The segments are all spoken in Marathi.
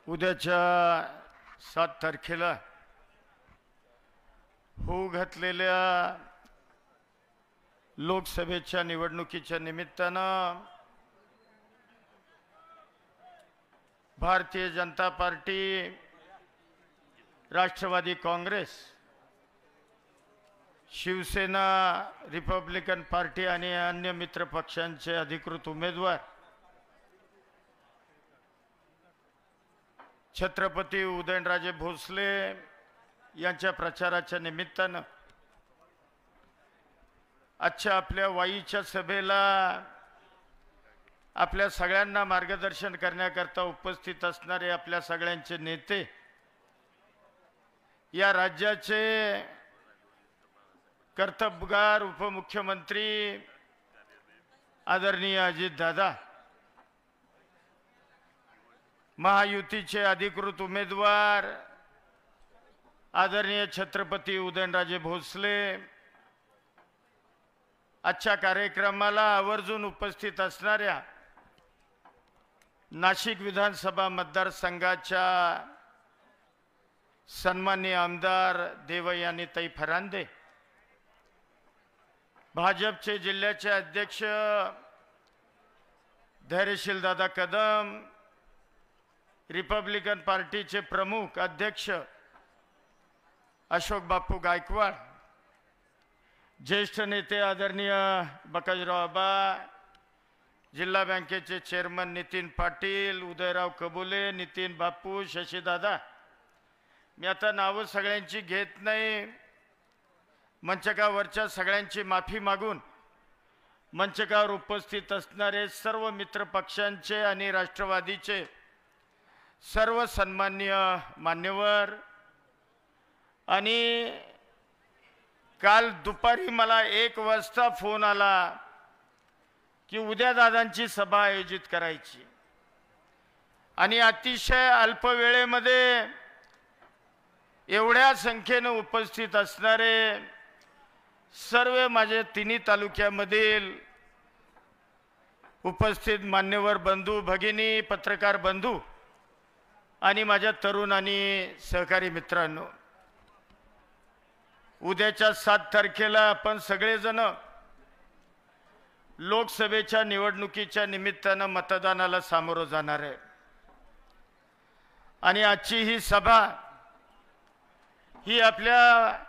उद्याच्या 7 तारखेला होऊ घातलेल्या लोकसभेच्या निवडणुकीच्या निमित्तानं Bharatiya Janata Party, Rashtrawadi Congress, Shivsena, Republican Party आणि अन्य मित्र पक्षांचे अधिकृत उमेदवार छत्रपती उदयनराजे भोसले यांच्या प्रचाराच्या निमित्तानं आजच्या आपल्या वाईच्या सभेला आपल्या सगळ्यांना मार्गदर्शन करण्याकरता उपस्थित असणारे आपल्या सगळ्यांचे नेते, या राज्याचे कर्तबगार उपमुख्यमंत्री आदरणीय अजितदादा, महायुतीचे अधिकृत उमेदवार आदरणीय छत्रपती उदयनराजे भोसले, आजच्या कार्यक्रमाला आवर्जून उपस्थित असणाऱ्या नाशिक विधानसभा मतदारसंघाच्या सन्माननीय आमदार देवयानीताई फरांदे, भाजपचे जिल्ह्याचे अध्यक्ष धैर्यशील दादा कदम, रिपब्लिकन पार्टीचे प्रमुख अध्यक्ष अशोक बापू गायकवाड, ज्येष्ठ नेते आदरणीय बकाजराव आबा, जिल्हा बँकेचे चेअरमन नितीन पाटील, उदयराव कबुले, नितीन बापू, शशीदादा, मी आता नावं सगळ्यांची घेत नाही, मंचकावरच्या सगळ्यांची माफी मागून मंचकावर उपस्थित असणारे सर्व मित्र पक्षांचे आणि राष्ट्रवादीचे सर्व सन्माननीय मान्यवर, आणि काल दुपारी मला 1 वाजता फोन आला की उद्या दादांची सभा आयोजित करायची, आणि अतिशय अल्प वेळेमध्ये एवढ्या संख्येने उपस्थित असणारे सर्व माझे तिन्ही तालुक्यामधील उपस्थित मान्यवर बंधू भगिनी, पत्रकार बंधू आणि माझ्या तरुण आणि सहकारी मित्रांनो, उद्याच्या 7 तारखेला आपण सगळेजण लोकसभेच्या निवडणुकीच्या निमित्तानं मतदानाला सामोरं जाणार आहे, आणि आजची ही सभा ही आपल्या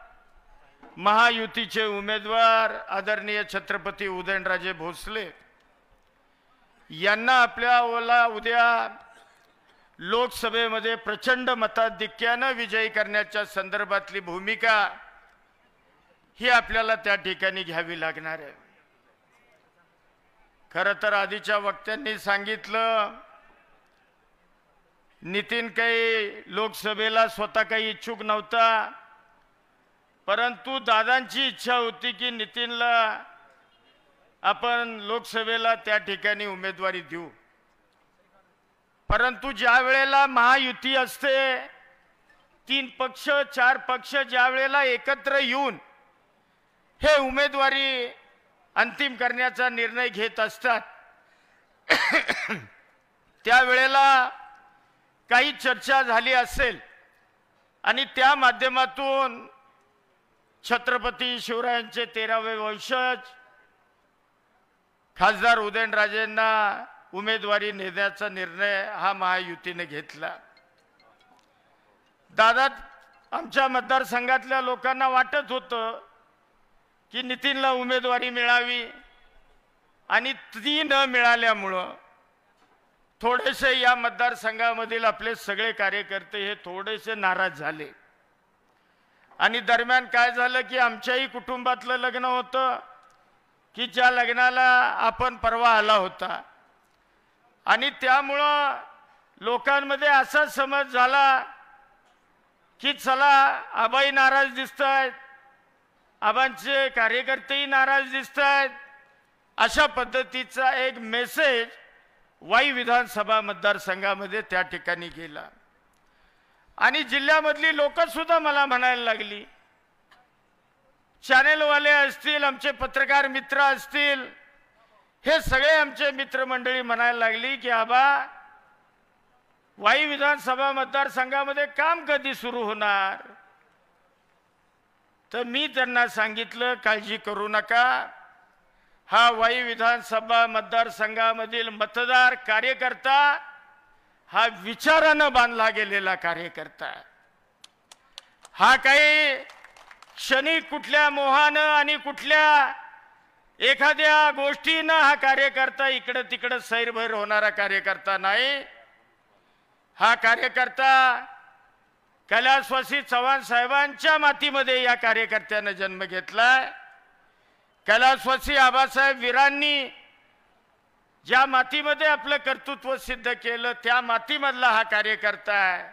महायुतीचे उमेदवार आदरणीय छत्रपती उदयनराजे भोसले यांना आपल्या उद्या लोकसभेमध्ये प्रचंड मताधिक्यानं विजयी करण्याच्या संदर्भातली भूमिका ही आपल्याला त्या ठिकाणी घ्यावी लागणार आहे. खरं तर आधीच्या वक्त्यांनी सांगितलं, नितीन काही लोकसभेला स्वतः काही इच्छुक नव्हता, परंतु दादांची इच्छा होती की नितीनला आपण लोकसभेला त्या ठिकाणी उमेदवारी देऊ. परंतु ज्या वेळेला महायुती असते, 3 पक्ष 4 पक्ष ज्या वेळेला एकत्र येऊन हे उमेदवारी अंतिम करण्याचा निर्णय घेत असतात, त्यावेळेला काही चर्चा झाली असेल आणि त्या माध्यमातून छत्रपती शिवरायांचे 13वे वंशज खासदार उदयनराजेंना उमेदवारी देण्याचा निर्णय हा महायुतीने घेतला. दादा, आमच्या मतदारसंघातल्या लोकांना वाटत होतं की नितीनला उमेदवारी मिळावी, आणि ती न मिळाल्यामुळं थोडेसे या मतदारसंघामधील आपले सगळे कार्यकर्ते हे थोडेसे नाराज झाले. आणि दरम्यान काय झालं की आमच्याही कुटुंबातलं लग्न होतं की ज्या लग्नाला आपण परवा आला होता, आणि त्यामुळं लोकांमध्ये असा समज झाला की चला आबाई नाराज दिसतायत, आबांचे कार्यकर्तेही नाराज दिसतायत, अशा पद्धतीचा एक मेसेज वाई विधानसभा मतदारसंघामध्ये त्या ठिकाणी गेला. आणि जिल्ह्यामधली लोक सुद्धा मला म्हणायला लागली, चॅनेलवाले असतील, आमचे पत्रकार मित्र असतील, हे सगळे आमचे मित्रमंडळी म्हणायला लागली की आबा वाई विधानसभा मतदारसंघामध्ये काम कधी सुरू होणार? तर मी त्यांना सांगितलं, काळजी करू नका, हा वाई विधानसभा मतदारसंघामधील मतदार कार्यकर्ता हा विचारानं बांधला गेलेला कार्यकर्ता, हा काही क्षणिक कुठल्या मोहानं आणि कुठल्या एखाद्या गोष्टीनं हा कार्यकर्ता इकडं तिकडं सैरभैर होणारा कार्यकर्ता नाही. हा कार्यकर्ता कैलासवासी चव्हाण साहेबांच्या मातीमध्ये या कार्यकर्त्यानं जन्म घेतलाय. कैलासवासी आबासाहेब वीरांनी ज्या मातीमध्ये आपलं कर्तृत्व सिद्ध केलं त्या मातीमधला हा कार्यकर्ता आहे.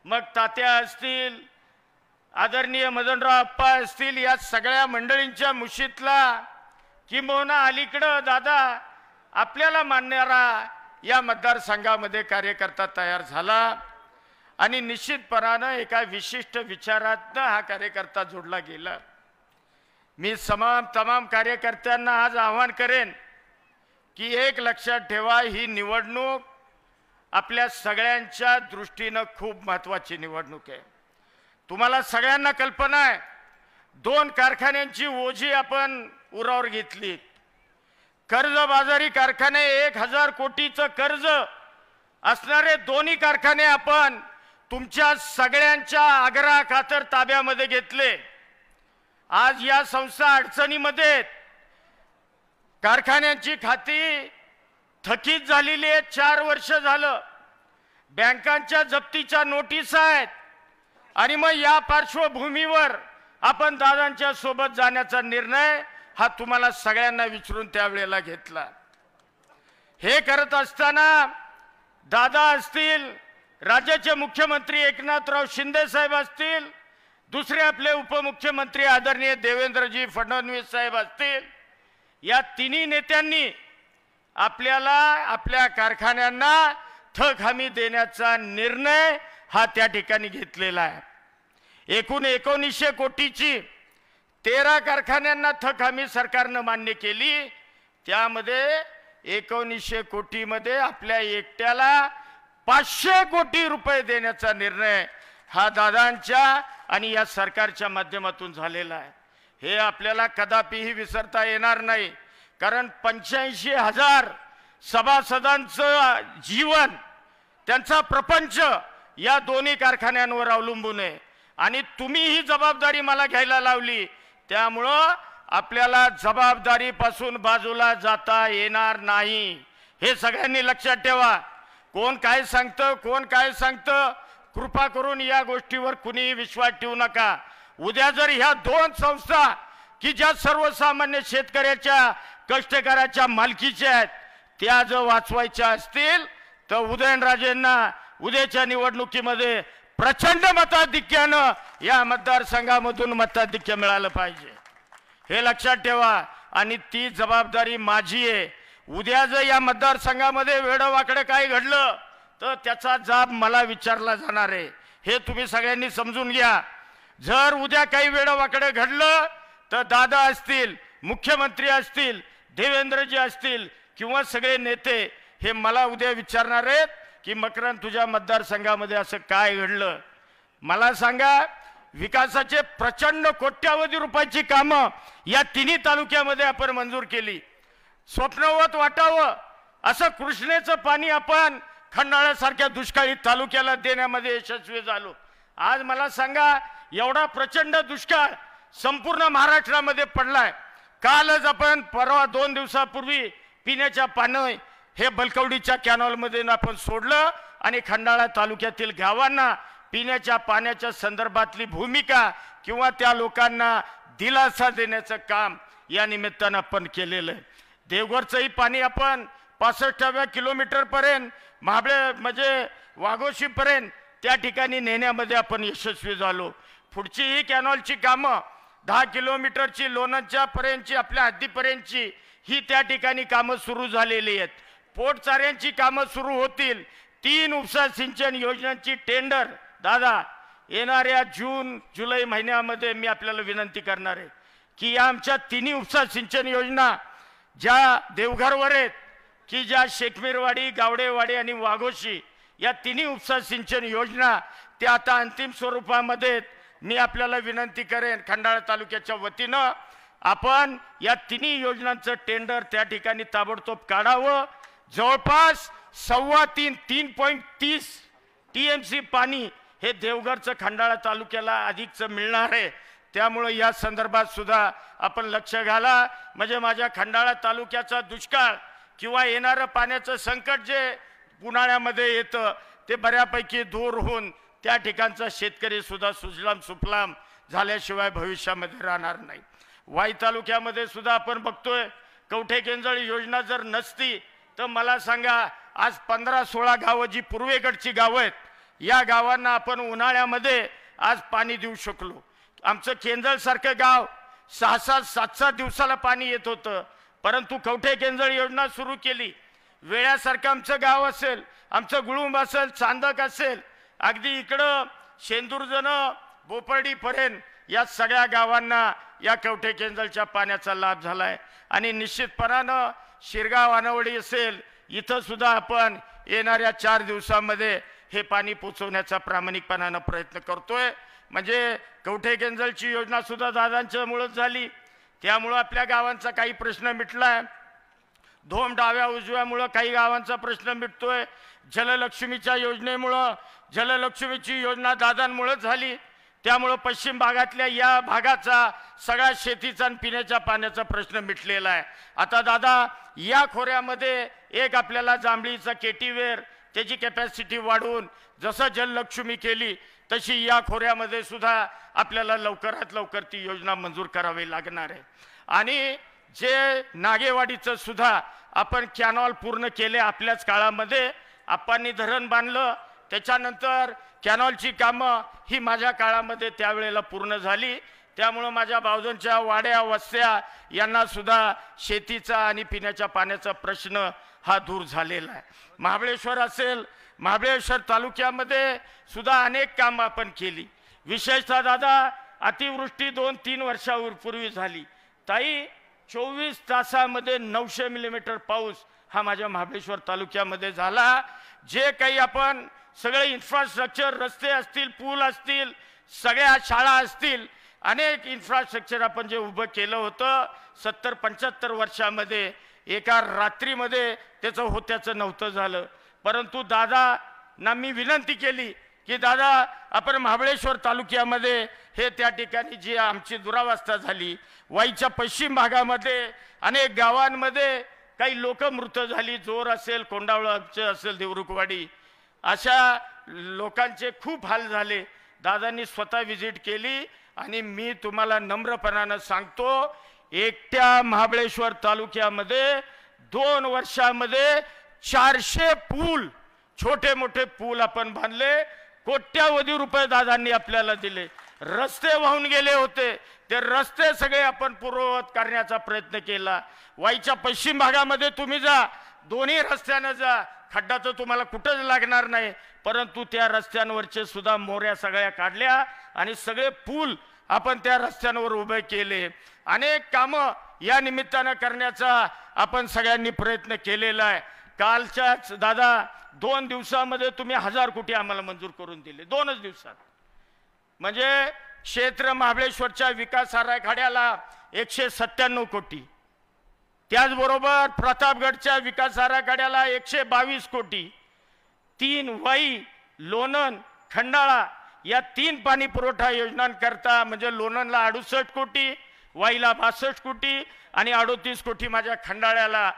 मग तात्या असतील, आदरणीय मदनराव अप्पा असतील, या सगळ्या मंडळींच्या मुशीतला किंबहुना अलीकडं दादा आपल्याला मानणारा या मतदारसंघामध्ये कार्यकर्ता तयार झाला आणि निश्चितपणानं एका विशिष्ट विचारातनं हा कार्यकर्ता जोडला गेला. मी तमाम कार्यकर्त्यांना आज आवाहन करेन की एक लक्षात ठेवा, ही निवडणूक आपल्या सगळ्यांच्या दृष्टीनं खूप महत्त्वाची निवडणूक आहे. तुम्हाला सगळ्यांना कल्पना आहे, 2 कारखान्यांची ओझी आपण उरावर घेतली. कर्जबाजारी कारखाने, 1000 कोटीचं कर्ज असणारे दोन्ही कारखाने आपण तुमच्या सगळ्यांच्या आग्रहाखातर ताब्यामध्ये घेतले. आज या संस्था अडचणीमध्ये, कारखान्यांची खाती थकीत झालेली आहेत. 4 वर्ष झालं बँकांच्या जप्तीच्या नोटीस आहेत आणि मग या पार्श्वभूमीवर आपण दादांच्या सोबत जाण्याचा निर्णय हा तुम्हाला सगळ्यांना विचारून त्यावेळेला घेतला. हे करत असताना दादा असतील, राज्याचे मुख्यमंत्री एकनाथराव शिंदे साहेब असतील, दुसरे आपले उपमुख्यमंत्री आदरणीय देवेंद्रजी फडणवीस साहेब असतील, या तिन्ही नेत्यांनी आपल्याला आपल्या कारखान्यांना थक हमी देण्याचा निर्णय हा त्या ठिकाणी घेतलेला आहे. एकूण 1900 कोटीची 13 कारखान्यांना थक हमी सरकारनं मान्य केली. त्यामध्ये 1900 कोटीमध्ये आपल्या एकट्याला 500 कोटी रुपये देण्याचा निर्णय हा दादांच्या आणि या सरकारच्या माध्यमातून झालेला आहे. हे आपल्याला कदापिही विसरता येणार नाही, कारण 85,000 सभासदांचं जीवन, त्यांचा प्रपंच या दोन्ही कारखान्यांवर अवलंबून आहे आणि तुम्ही ही जबाबदारी मला घ्यायला लावली. त्यामुळं आपल्याला जबाबदारीपासून बाजूला जाता येणार नाही, हे सगळ्यांनी लक्षात ठेवा. कोण काय सांगतं, कोण काय सांगतं, कृपा करून या गोष्टीवर कुणीही विश्वास ठेवू नका. उद्या जर ह्या 2 संस्था की ज्या सर्वसामान्य शेतकऱ्याच्या, कष्टकऱ्याच्या मालकीच्या आहेत, त्या जर वाचवायच्या असतील तर उदयनराजेंना उद्याच्या निवडणुकीमध्ये प्रचंड मताधिक्यानं या मतदारसंघामधून मताधिक्य मिळालं पाहिजे, हे लक्षात ठेवा. आणि ती जबाबदारी माझी आहे. उद्या जर या मतदारसंघामध्ये वेडवाकडे काय घडलं तर त्याचा जाब मला विचारला जाणार आहे, हे तुम्ही सगळ्यांनी समजून घ्या. जर उद्या काही वेडवाकडे घडलं तर दादा असतील, मुख्यमंत्री असतील, देवेंद्रजी असतील किंवा सगळे नेते हे मला उद्या विचारणार आहेत की मकरंद तुझ्या मतदारसंघामध्ये असं काय घडलं. मला सांगा, विकासाचे प्रचंड कोट्यावधी रुपयाची कामं या तिन्ही तालुक्यामध्ये आपण मंजूर केली. स्वप्नवत वाटावं असं कृष्णेचं पाणी आपण खंडाळ्यासारख्या दुष्काळी तालुक्याला देण्यामध्ये यशस्वी झालो. आज मला सांगा, एवढा प्रचंड दुष्काळ संपूर्ण महाराष्ट्रामध्ये पडलाय. कालच आपण परवा 2 दिवसापूर्वी पिण्याच्या पाणी हे बलकवडीच्या कॅनॉलमध्ये आपण सोडलं आणि खंडाळा तालुक्यातील गावांना पिण्याच्या पाण्याच्या संदर्भातली भूमिका किंवा त्या लोकांना दिलासा देण्याचं काम या निमित्तानं आपण केलेलं आहे. देवघरचंही पाणी आपण 65व्या किलोमीटरपर्यंत महाबळे म्हणजे वाघोशीपर्यंत त्या ठिकाणी नेण्यामध्ये आपण यशस्वी झालो. पुढची ही कॅनॉलची कामं 10 किलोमीटरची लोणंदच्या पर्यंतची, आपल्या हद्दीपर्यंतची ही त्या ठिकाणी कामं सुरू झालेली आहेत. पोटचाऱ्यांची कामं सुरू होतील. 3 उपसा सिंचन योजनांची टेंडर दादा येणाऱ्या जून जुलै महिन्यामध्ये मी आपल्याला विनंती करणार आहे की या आमच्या तिन्ही उपसा सिंचन योजना ज्या देवघरवर आहेत की ज्या शेखमीरवाडी, गावडेवाडी आणि वाघोशी या तिन्ही उपसा सिंचन योजना त्या आता अंतिम स्वरूपामध्ये मी आपल्याला विनंती करेन खंडाळा तालुक्याच्या वतीनं आपण या तिन्ही योजनांचं टेंडर त्या ठिकाणी ताबडतोब काढावं। जवळपास 3.30 TMC पाणी हे देवगडचं खंडाळा तालुक्याला अधिकचं मिळणार आहे। त्यामुळे या संदर्भात सुद्धा आपण लक्ष घाला, म्हणजे माझ्या खंडाळा तालुक्याचा दुष्काळ किंवा येणारं पाण्याचं संकट जे उन्हाळ्यामध्ये येतं ते बऱ्यापैकी दूर होऊन त्या ठिकाणचा शेतकरी सुद्धा सुजलाम सुफलाम झाल्याशिवाय भविष्यामध्ये राहणार नाही। वाई तालुक्यामध्ये सुद्धा आपण बघतोय कवठे केंजळ योजना जर नसती तर मला सांगा आज 15-16 गावं जी पूर्वेकडची गावं आहेत या गावांना आपण उन्हाळ्यामध्ये आज पाणी देऊ शकलो। आमचं केंजळ सारखं गाव 6-7 दिवसाला पाणी येत होतं, परंतु कवठे केंजळ योजना सुरू केली। वेळ्यासारखं आमचं गाव असेल, आमचं गुळुंब असेल, चांदक असेल, अगदी इकडं शेंदूरजण बोपर्डीपर्यंत या सगळ्या गावांना या कवठे केंजळच्या पाण्याचा लाभ झालाय। आणि निश्चितपणानं शिरगाव आनवडी असेल इथं सुद्धा आपण येणाऱ्या 4 दिवसांमध्ये हे पाणी पोचवण्याचा प्रामाणिकपणानं प्रयत्न करतोय। म्हणजे कवठे केंजळची योजना सुद्धा दादांच्या मुळेच झाली, त्यामुळं आपल्या गावांचा काही प्रश्न मिटलाय। धोम डाव्या उजव्यामुळं काही गावांचा प्रश्न मिटतोय। जललक्ष्मीच्या योजनेमुळं जललक्ष्मीची योजना दादांमुळेच झाली, त्यामुळं पश्चिम भागातल्या या भागाचा सगळा शेतीचा आणि पिण्याच्या पाण्याचा प्रश्न मिटलेला आहे। आता दादा या खोऱ्यामध्ये एक आपल्याला जांभळीचा केटीवेर त्याची कॅपॅसिटी वाढवून जसं जललक्ष्मी केली तशी या खोऱ्यामध्ये सुद्धा आपल्याला लवकरात लवकर ती योजना मंजूर करावी लागणार आहे। आणि जे नागेवाडीचं सुद्धा आपण कॅनॉल पूर्ण केले आपल्याच काळामध्ये, आपांनी धरण बांधलं, त्याच्यानंतर कॅनॉलची कामं ही माझ्या काळामध्ये त्यावेळेला पूर्ण झाली। त्यामुळं माझ्या भावजांच्या वाड्या वस्त्या यांना सुद्धा शेतीचा आणि पिण्याच्या पाण्याचा प्रश्न हा दूर झालेला आहे। महाबळेश्वर असेल, महाबळेश्वर तालुक्यामध्ये सुद्धा अनेक कामं आपण केली। विशेषतः दादा अतिवृष्टी 2-3 वर्षापूर्वी झाली, ताई 24 तासामध्ये 900 मिलीमीटर पाऊस हा माझ्या महाबळेश्वर तालुक्यामध्ये झाला। जे काही आपण सगळे इन्फ्रास्ट्रक्चर, रस्ते असतील, पूल असतील, सगळ्या शाळा असतील, अनेक इन्फ्रास्ट्रक्चर आपण जे उभं केलं होतं 70-75 वर्षामध्ये एका रात्रीमध्ये त्याचं होत्याचं नव्हतं झालं। परंतु दादांना मी विनंती केली की दादा आपण महाबळेश्वर तालुक्यामध्ये हे त्या ठिकाणी जी आमची दुरावस्था झाली, वाईच्या पश्चिम भागामध्ये अनेक गावांमध्ये काही लोक मृत झाली, जोर असेल, कोंडावळचे असेल, देवरुखवाडी, अशा लोकांचे खूप हाल झाले। दादांनी स्वतः विजिट केली आणि मी तुम्हाला नम्रपणानं सांगतो एकट्या महाबळेश्वर तालुक्यामध्ये 2 वर्षामध्ये 400 पूल, छोटे मोठे पूल आपण बांधले, कोट्यावधी रुपये दादांनी आपल्याला दिले। रस्ते वाहून गेले होते, ते रस्ते सगळे आपण पूर्ववत करण्याचा प्रयत्न केला। वाईच्या पश्चिम भागामध्ये तुम्ही जा, दोन्ही रस्त्यानं जा, खड्डा तर तुम्हाला कुठंच लागणार नाही, परंतु त्या रस्त्यांवरचे सुद्धा मोऱ्या सगळ्या काढल्या आणि सगळे पूल आपण त्या रस्त्यांवर उभे केले। अनेक कामं या निमित्तानं करण्याचा आपण सगळ्यांनी प्रयत्न केलेला आहे। कालच्याच दादा 2 दिवसामध्ये तुम्ही 1000 कोटी आम्हाला मंजूर करून दिले, 2च दिवसात। म्हणजे क्षेत्र महाबळेश्वरच्या विकास आराखड्याला 197 कोटी, त्याचबरोबर प्रतापगडच्या विकास आराखड्याला 122 कोटी, 3 वाई, लोणंद, खंडाळा या 3 पाणी पुरवठा योजनांकरता म्हणजे लोणंदला 68 कोटी, वाईला 62 कोटी आणि 38 कोटी माझ्या खंडाळ्याला,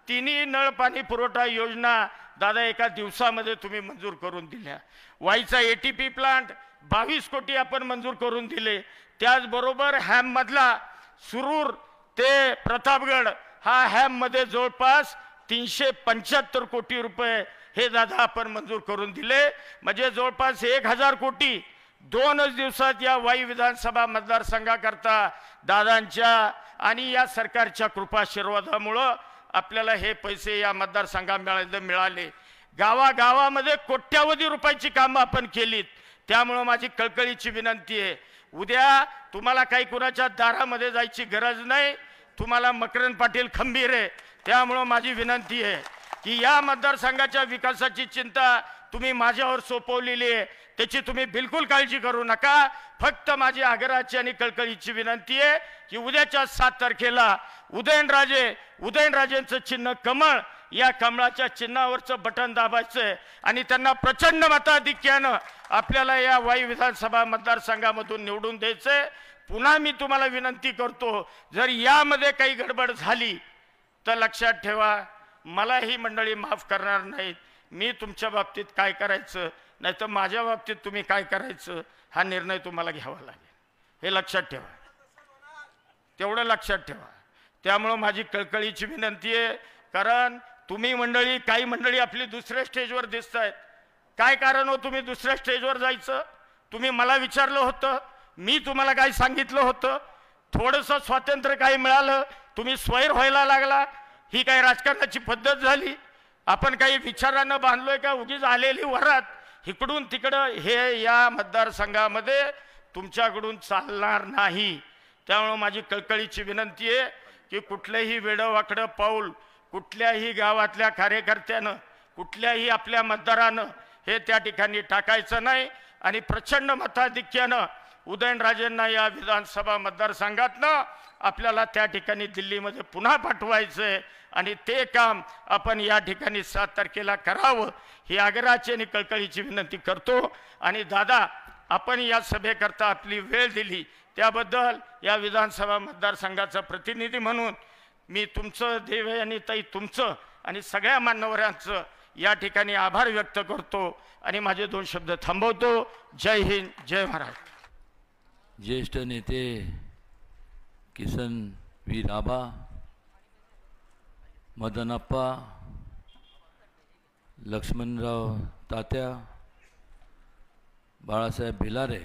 तिन्ही नळ पाणी पुरवठा योजना दादा एका दिवसामध्ये तुम्ही मंजूर करून दिल्या। वाईचा ATP प्लांट 22 कोटी आपण मंजूर करून दिले। त्याचबरोबर हॅम मधला सुरूर ते प्रतापगड हा हॅम मध्ये जवळपास 375 कोटी रुपये हे दादा आपण मंजूर करून दिले। म्हणजे जवळपास 1000 कोटी 2च दिवसात या वाई विधानसभा मतदारसंघाकरता दादांच्या आणि या सरकारच्या कृपाशीर्वादामुळे आपल्याला हे पैसे या मतदारसंघात मिळाले। गावागावामध्ये कोट्यावधी रुपयाची कामं आपण केलीत। त्यामुळे माझी कळकळीची विनंती आहे, उद्या तुम्हाला काही कुणाच्या दारामध्ये जायची गरज नाही, तुम्हाला मकरंद पाटील खंबीर आहे। त्यामुळे माझी विनंती आहे की या मतदारसंघाच्या विकासाची चिंता तुम्ही माझ्यावर सोपवलेली आहे त्याची तुम्ही बिलकुल काळजी करू नका. फक्त माझी आग्रहाची आणि कळकळीची विनंती आहे की उद्याच्या 7 तारखेला उदयनराजेंचं चिन्ह कमळ, या कमळाच्या चिन्हावरचं बटन दाबायचंय आणि त्यांना प्रचंड मताधिक्यानं आपल्याला या वाई विधानसभा मतदारसंघामधून निवडून द्यायचंय. पुन्हा मी तुम्हाला विनंती करतो, जर यामध्ये काही गडबड झाली तर लक्षात ठेवा, मला ही मंडळी माफ करणार नाहीत. मी तुमच्या बाबतीत काय करायचं नाही तर माझ्या बाबतीत तुम्ही काय करायचं हा निर्णय तुम्हाला घ्यावा लागेल, हे लक्षात ठेवा, तेवढं लक्षात ठेवा. त्यामुळं माझी कळकळीची विनंती आहे, कारण तुम्ही मंडळी, काही मंडळी आपली दुसऱ्या स्टेजवर दिसत आहेत. काय कारण हो तुम्ही दुसऱ्या स्टेजवर जायचं? तुम्ही मला विचारलं होतं, मी तुम्हाला काय सांगितलं होतं? थोडंसं स्वातंत्र्य काही मिळालं, तुम्ही स्वैर व्हायला लागला. ही काही राजकारणाची पद्धत झाली? आपण काही विचारांना बांधलोय का? उगीच आलेली वरात इकडून तिकडं हे या मतदारसंघामध्ये तुमच्याकडून चालणार नाही. त्यामुळे माझी कळकळीची विनंती आहे की कुठलंही वेडंवाकडं पाऊल कुठल्याही गावातल्या कार्यकर्त्यानं, कुठल्याही आपल्या मतदारानं हे त्या ठिकाणी टाकायचं नाही आणि प्रचंड मताधिक्यानं उदयनराजेंना या विधानसभा मतदारसंघातनं आपल्याला त्या ठिकाणी दिल्लीमध्ये पुन्हा पाठवायचंय आणि ते काम आपण या ठिकाणी 7 तारखेला करावं ही आग्रहाची आणि कळकळीची विनंती करतो. आणि दादा, आपण या सभेकरता आपली वेळ दिली त्याबद्दल या विधानसभा मतदारसंघाचा प्रतिनिधी म्हणून मी तुमचं, देव आणि ताई तुमचं आणि सगळ्या मान्यवरांचं या ठिकाणी आभार व्यक्त करतो आणि माझे 2 शब्द थांबवतो. जय हिंद, जय महाराज. ज्येष्ठ नेते किसनवीर आबा, मदनप्पा, लक्ष्मणराव तात्या, बाळासाहेब भिलारे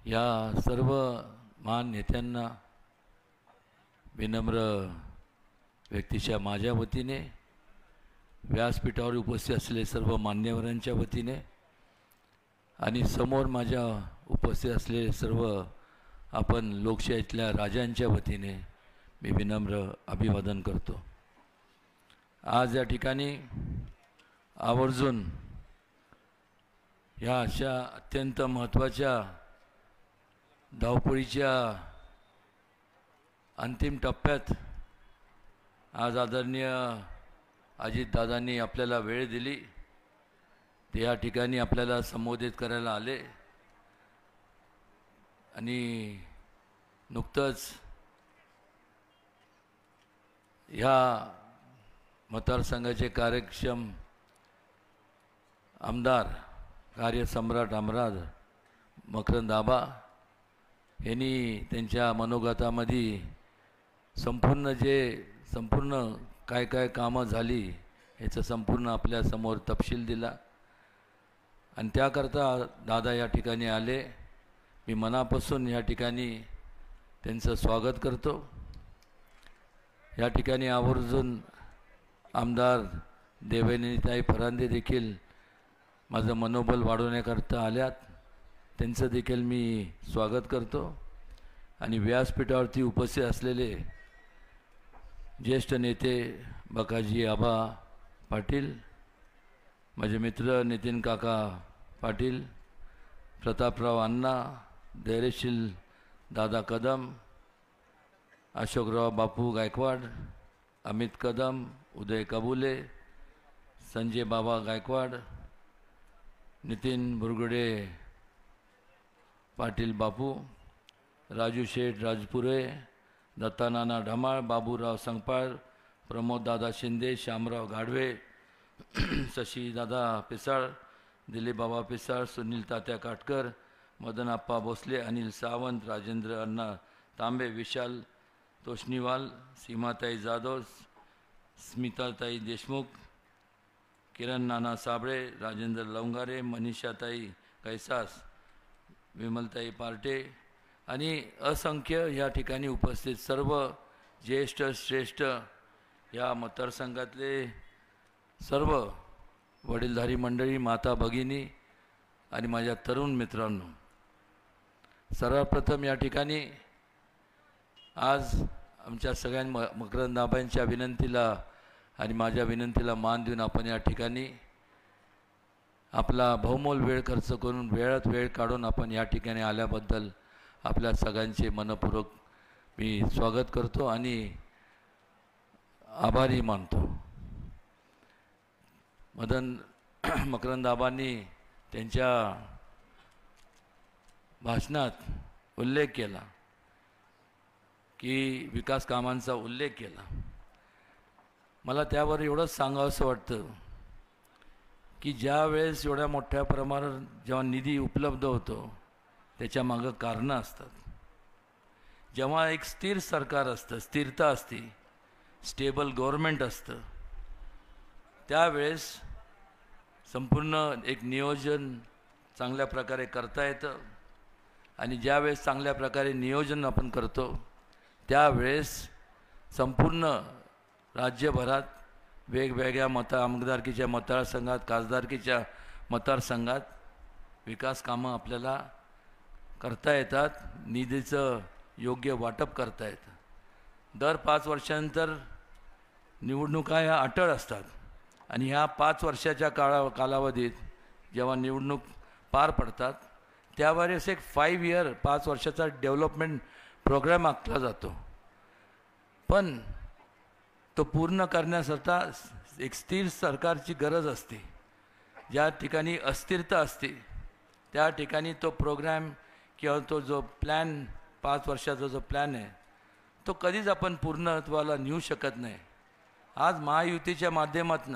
या सर्व महान नेत्यांना विनम्र व्यक्तीच्या माझ्या वतीने, व्यासपीठावर उपस्थित असलेले सर्व मान्यवरांच्या वतीने आणि समोर माझ्या उपस्थित असलेले सर्व आपण लोकशाहीतल्या राजांच्या वतीने मी विनम्र अभिवादन करतो. आज या ठिकाणी आवर्जून ह्या अशा अत्यंत महत्त्वाच्या धावपळीच्या अंतिम टप्प्यात आज आदरणीय अजितदादांनी आपल्याला वेळ दिली, ते या ठिकाणी आपल्याला संबोधित करायला आले आणि नुकतंच ह्या मतदारसंघाचे कार्यक्षम आमदार, कार्यसम्राट आमदार मकरंद आबा यांनी त्यांच्या मनोगतामध्ये संपूर्ण काय काय कामं झाली याचं संपूर्ण आपल्यासमोर तपशील दिला आणि त्याकरता दादा या ठिकाणी आले. मी मनापासून या ठिकाणी त्यांचं स्वागत करतो. या ठिकाणी आवर्जून आमदार देवयानीताई फरांदे देखील माझं मनोबल वाढवण्याकरता आल्यात, त्यांचं देखील मी स्वागत करतो. आणि व्यासपीठावरती उपस्थित असलेले ज्येष्ठ नेते बकाजी आबा पाटील, माझे मित्र नितीन काका पाटील, प्रतापराव अण्णा, धैर्यशील दादा कदम, अशोकराव बापू गायकवाड, अमित कदम, उदय कबुले, संजय बाबा गायकवाड, नितीन बुरगुडे पाटील बापू, राजू शेठ राजपुरे, दत्तानाना ढमाळ, बाबूराव संगपाळ, प्रमोददादा शिंदे, श्यामराव गाढवे, शशीदादा पिसाळ, दिलीप बाबा पिसाळ, सुनील तात्या काटकर, मदनप्पा भोसले, अनिल सावंत, राजेंद्र अण्णा तांबे, विशाल तोष्णीवाल, सीमाताई जाधव, स्मिताताई देशमुख, किरण नाना साबळे, राजेंद्र लवंगारे, मनीषाताई कैसास, विमलताई पार्टे आणि असंख्य या ठिकाणी उपस्थित सर्व ज्येष्ठ श्रेष्ठ या मतदारसंघातले सर्व वडीलधारी मंडळी, माता भगिनी आणि माझ्या तरुण मित्रांनो, सर्वप्रथम या ठिकाणी आज आमच्या सगळ्या मकरंद आबांच्या विनंतीला आणि माझ्या विनंतीला मान देऊन आपण या ठिकाणी आपला बहुमोल वेळ खर्च करून वेळात वेळ काढून आपण या ठिकाणी आल्याबद्दल आपल्या सगळ्यांचे मनपूर्वक मी स्वागत करतो आणि आभारी मानतो. मदन मकरंद आबांनी त्यांच्या भाषणात उल्लेख केला की विकास कामांचा उल्लेख केला. मला त्यावर एवढंच सांगावंसं वाटतं की ज्या वेळेस एवढ्या मोठ्या प्रमाणात जेव्हा निधी उपलब्ध होतो त्याच्या मागं कारणं असतात. जेव्हा एक स्थिर सरकार असतं, स्थिरता असते, स्टेबल गव्हर्नमेंट असतं, त्यावेळेस संपूर्ण एक नियोजन चांगल्या प्रकारे करता येतं आणि ज्यावेळेस चांगल्या प्रकारे नियोजन आपण करतो त्यावेळेस संपूर्ण राज्यभरात वेगवेगळ्या आमदारकीच्या मतदारसंघात, खासदारकीच्या मतदारसंघात विकास कामं आपल्याला करता येतात, निधीचं योग्य वाटप करता येतं. दर 5 वर्षांनंतर निवडणुका ह्या अटळ असतात आणि ह्या 5 वर्षाच्या कालावधीत जेव्हा निवडणूक पार पडतात त्यावेळेस एक 5 वर्षाचा डेव्हलपमेंट प्रोग्राम आखला जातो. पण तो पूर्ण करण्यासाठी एक स्थिर सरकारची गरज असते. ज्या ठिकाणी अस्थिरता असते त्या ठिकाणी तो प्रोग्राम किंवा तो जो प्लॅन 5 वर्षाचा जो प्लॅन आहे तो कधीच आपण पूर्णत्वाला नेऊ शकत नाही. आज महायुतीच्या माध्यमातून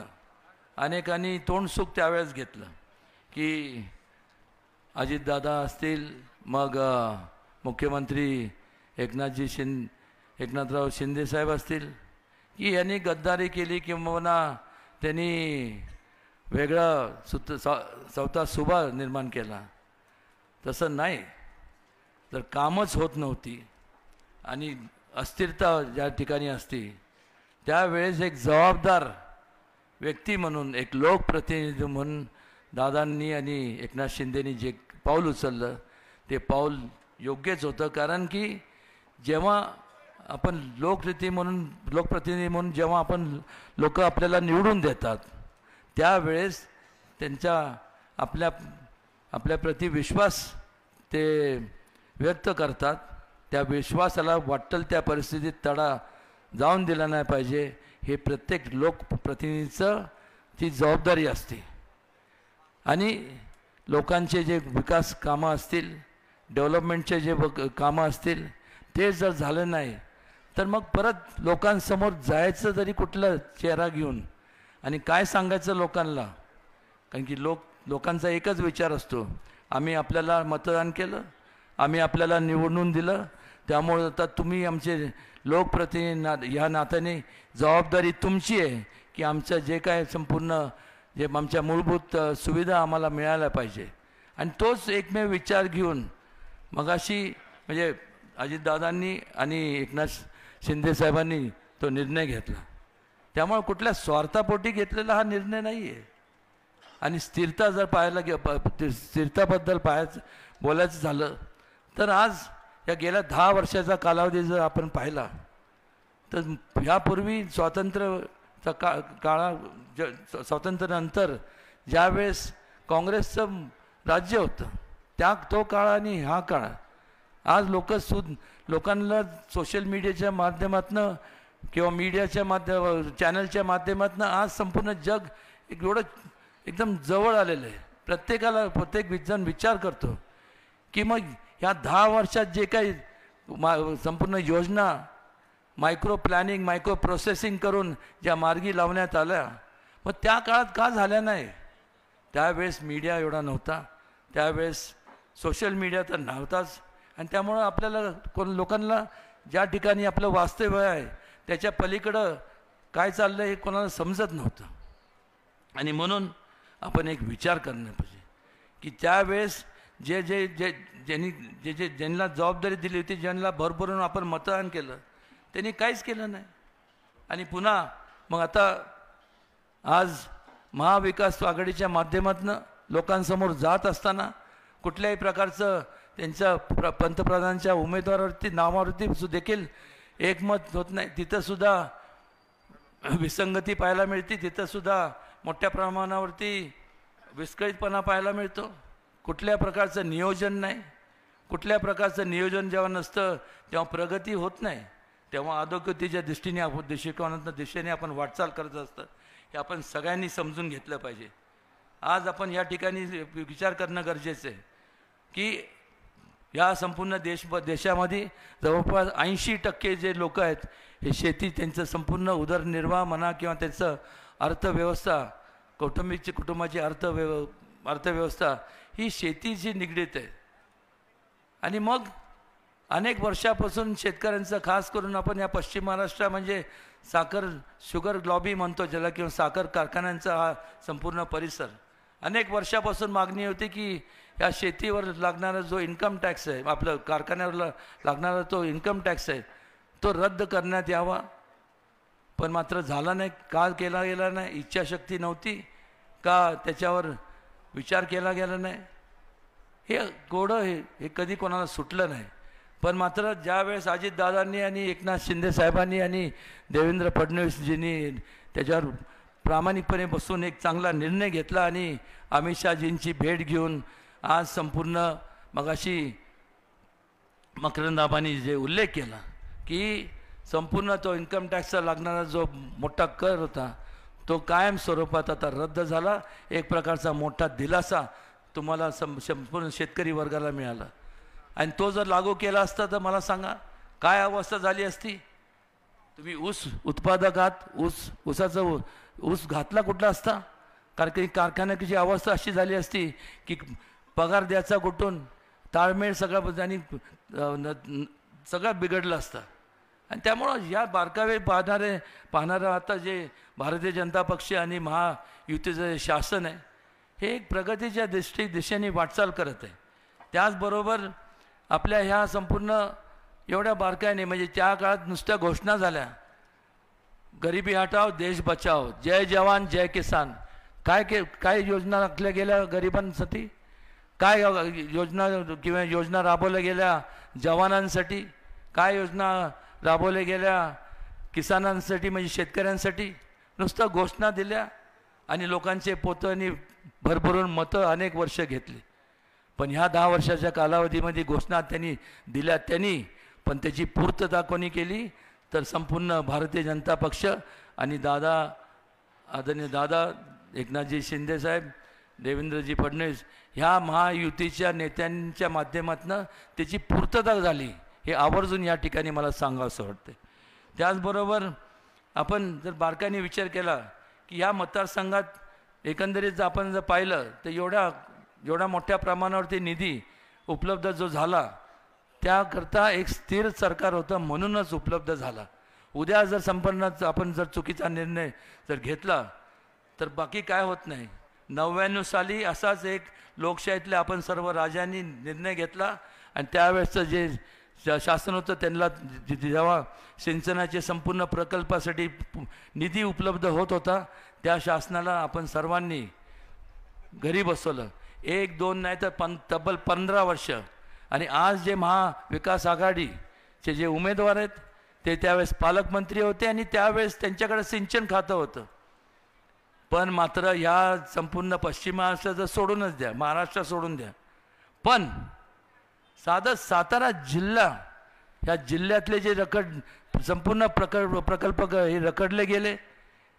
अनेकांनी तोंडसुख त्यावेळेस घेतलं की अजितदादा असतील, मग मुख्यमंत्री एकनाथराव शिंदेसाहेब असतील की यांनी गद्दारी केली किंवा त्यांनी वेगळा चौथा सुभा निर्माण केला. तसं नाही. तर कामच होत नव्हती आणि अस्थिरता ज्या ठिकाणी असते त्यावेळेस एक जबाबदार व्यक्ती म्हणून, एक लोकप्रतिनिधी म्हणून दादांनी आणि एकनाथ शिंदेनी जे पाऊल उचललं ते पाऊल योग्यच होतं. कारण की जेव्हा आपण लोकप्रतिनिधी म्हणून जेव्हा आपण लोक आपल्याला निवडून देतात त्यावेळेस त्यांच्या आपल्याप्रती विश्वास ते व्यक्त करतात. त्या विश्वासाला वाटेल त्या परिस्थितीत तडा जाऊन दिला नाही पाहिजे. हे प्रत्येक लोकप्रतिनिधीचं ती जबाबदारी असते. आणि लोकांचे जे विकास कामं असतील, डेव्हलपमेंटचे जे कामं असतील ते जर झालं नाही तर मग परत लोकांसमोर जायचं तरी कुठला चेहरा घेऊन आणि काय सांगायचं लोकांना. कारण की लोकांचा एकच विचार असतो, आम्ही आपल्याला मतदान केलं, आम्ही आपल्याला निवडून दिलं, त्यामुळे आता तुम्ही आमचे लोकप्रतिनिधी ह्या नात्याने जबाबदारी तुमची आहे की आमचं जे काय संपूर्ण जे आमच्या मूलभूत सुविधा आम्हाला मिळायला पाहिजे. आणि तोच एकमेव विचार घेऊन मगाशी म्हणजे अजितदादांनी आणि एकनाथ शिंदेसाहेबांनी तो निर्णय घेतला. त्यामुळे कुठल्या स्वार्थापोटी घेतलेला हा निर्णय नाही आहे. आणि स्थिरता जर स्थिरताबद्दल बोलायचं झालं तर आज या गेल्या 10 वर्षाचा कालावधी जर आपण पाहिला तर ह्यापूर्वी स्वातंत्र्यानंतर ज्यावेळेस काँग्रेसचं राज्य होतं तो काळ आणि हा काळ आज लोकांना सोशल मीडियाच्या माध्यमातून किंवा मीडियाच्या चॅनलच्या माध्यमातून आज संपूर्ण जग एवढं एकदम जवळ आलेलं आहे. प्रत्येक जण विचार करतो की मग ह्या 10 वर्षात जे काही संपूर्ण योजना मायक्रो प्लॅनिंग, मायक्रो प्रोसेसिंग करून ज्या मार्गी लावण्यात आल्या मग त्या काळात का झाल्या नाही. त्यावेळेस मीडिया एवढा नव्हता, त्यावेळेस सोशल मीडिया तर नव्हताच. आणि त्यामुळं आपल्याला लोकांना ज्या ठिकाणी आपलं वास्तव्य आहे त्याच्या पलीकडं काय चाललं हे कोणाला समजत नव्हतं. आणि म्हणून आपण एक विचार करणं पाहिजे की त्यावेळेस ज्यांना जबाबदारी दिली होती, ज्यांना भरभरून आपण मतदान केलं त्यांनी काहीच केलं नाही. आणि पुन्हा मग आता आज महाविकास आघाडीच्या माध्यमातून लोकांसमोर जात असताना कुठल्याही प्रकारचं त्यांच्या पंतप्रधानांच्या उमेदवारावरती नावावरती देखील एकमत होत नाही. तिथंसुद्धा विसंगती पाहायला मिळते, तिथंसुद्धा मोठ्या प्रमाणावरती विस्कळीतपणा पाहायला मिळतो. कुठल्या प्रकारचं नियोजन नाही. कुठल्या प्रकारचं नियोजन जेव्हा नसतं तेव्हा प्रगती होत नाही. तेव्हा अधोगतीच्या दिशेने आपण वाटचाल करत असतं. हे आपण सगळ्यांनी समजून घेतलं पाहिजे. आज आपण या ठिकाणी विचार करणं गरजेचं आहे की या संपूर्ण देशामध्ये जवळपास 80% जे लोक आहेत हे शेती, त्यांचं संपूर्ण उदरनिर्वाह म्हणा किंवा त्यांचं अर्थव्यवस्था, कुटुंबाची अर्थव्यवस्था ही शेतीशी निगडीत आहे. आणि मग अनेक वर्षापासून शेतकऱ्यांचं, खास करून आपण या पश्चिम महाराष्ट्र म्हणजे शुगर लॉबी म्हणतो ज्याला, किंवा साखर कारखान्यांचा हा संपूर्ण परिसर, अनेक वर्षापासून मागणी होती की या शेतीवर लागणारा जो इन्कम टॅक्स आहे, आपलं कारखान्यावर लागणारा तो इन्कम टॅक्स आहे, तो रद्द करण्यात यावा. पण मात्र झाला नाही. का केला गेला नाही? इच्छाशक्ती नव्हती का त्याच्यावर विचार केला गेला नाही? हे गोडं हे कधी कोणाला सुटलं नाही. पण मात्र ज्यावेळेस अजितदादांनी आणि एकनाथ शिंदे साहेबांनी आणि देवेंद्र फडणवीसजींनी त्याच्यावर प्रामाणिकपणे बसून एक चांगला निर्णय घेतला आणि अमित शहाजींची भेट घेऊन आज संपूर्ण मगाशी मकरंदाबांनी जे उल्लेख केला की संपूर्ण तो इन्कम टॅक्सचा लागणारा जो मोठा कर होता तो कायम स्वरूपात आता रद्द झाला. एक प्रकारचा मोठा दिलासा तुम्हाला संपूर्ण शेतकरी वर्गाला मिळाला. आणि तो जर लागू केला असता तर मला सांगा काय अवस्था झाली असती. तुम्ही ऊस उत्पादक आहात, ऊसाचा ऊस घातला कुठला असता? कारण की कारखान्याची अवस्था अशी झाली असती की पगार द्यायचा कुठून, ताळमेळ सगळं आणि सगळं बिघडलं असतं. आणि त्यामुळं या बारकावे पाहणारं आता जे भारतीय जनता पक्ष आणि महायुतीचं जे शासन आहे हे एक प्रगतीच्या दिशेने वाटचाल करत आहे. त्याचबरोबर आपल्या ह्या संपूर्ण एवढ्या बारकाईने म्हणजे त्या काळात नुसत्या घोषणा झाल्या, गरिबी हटाव देश बचाव, जय जवान जय किसान. काय योजना आखल्या गेल्या गरिबांसाठी? काय योजना किंवा योजना राबवल्या गेल्या जवानांसाठी? काय योजना राबवल्या गेल्या किसानांसाठी म्हणजे शेतकऱ्यांसाठी? नुसतं घोषणा दिल्या आणि लोकांचे पोतांनी भरभरून मतं अनेक वर्ष घेतली. पण ह्या 10 वर्षाच्या कालावधीमध्ये घोषणा त्यांनी दिल्या पण त्याची पूर्तता कोणी केली तर संपूर्ण भारतीय जनता पक्ष आणि आदरणीय दादा एकनाथजी शिंदेसाहेब, देवेंद्रजी फडणवीस ह्या महायुतीच्या नेत्यांच्या माध्यमातून त्याची पूर्तता झाली. हे आवर्जून या ठिकाणी मला सांगावंसं वाटतं. त्याचबरोबर आपण जर बारकाईने विचार केला की या मतदारसंघात एकंदरीत आपण जर पाहिलं तर एवढ्या मोठ्या प्रमाणावरती निधी उपलब्ध जो झाला त्याकरता एक स्थिर सरकार होतं म्हणूनच उपलब्ध झाला. उद्या जर आपण जर चुकीचा निर्णय जर घेतला तर बाकी काय होत नाही. 99 साली असाच एक लोकशाहीतले आपण सर्व राजांनी निर्णय घेतला आणि त्यावेळेसचं जे शासन होतं त्यांना जेव्हा सिंचनाचे संपूर्ण प्रकल्पासाठी निधी उपलब्ध होत होता त्या शासनाला आपण सर्वांनी घरी बसवलं. 1-2 नाही तर तब्बल 15 वर्ष. आणि आज जे महाविकास आघाडीचे जे उमेदवार आहेत ते त्यावेळेस पालकमंत्री होते आणि त्यावेळेस त्यांच्याकडे सिंचन खातं होतं. पण मात्र ह्या संपूर्ण पश्चिम महाराष्ट्राचं सोडूनच द्या, महाराष्ट्र सोडून द्या, पण साधं सातारा जिल्हा ह्या जिल्ह्यातले जे संपूर्ण प्रकल्प हे रखडले गेले.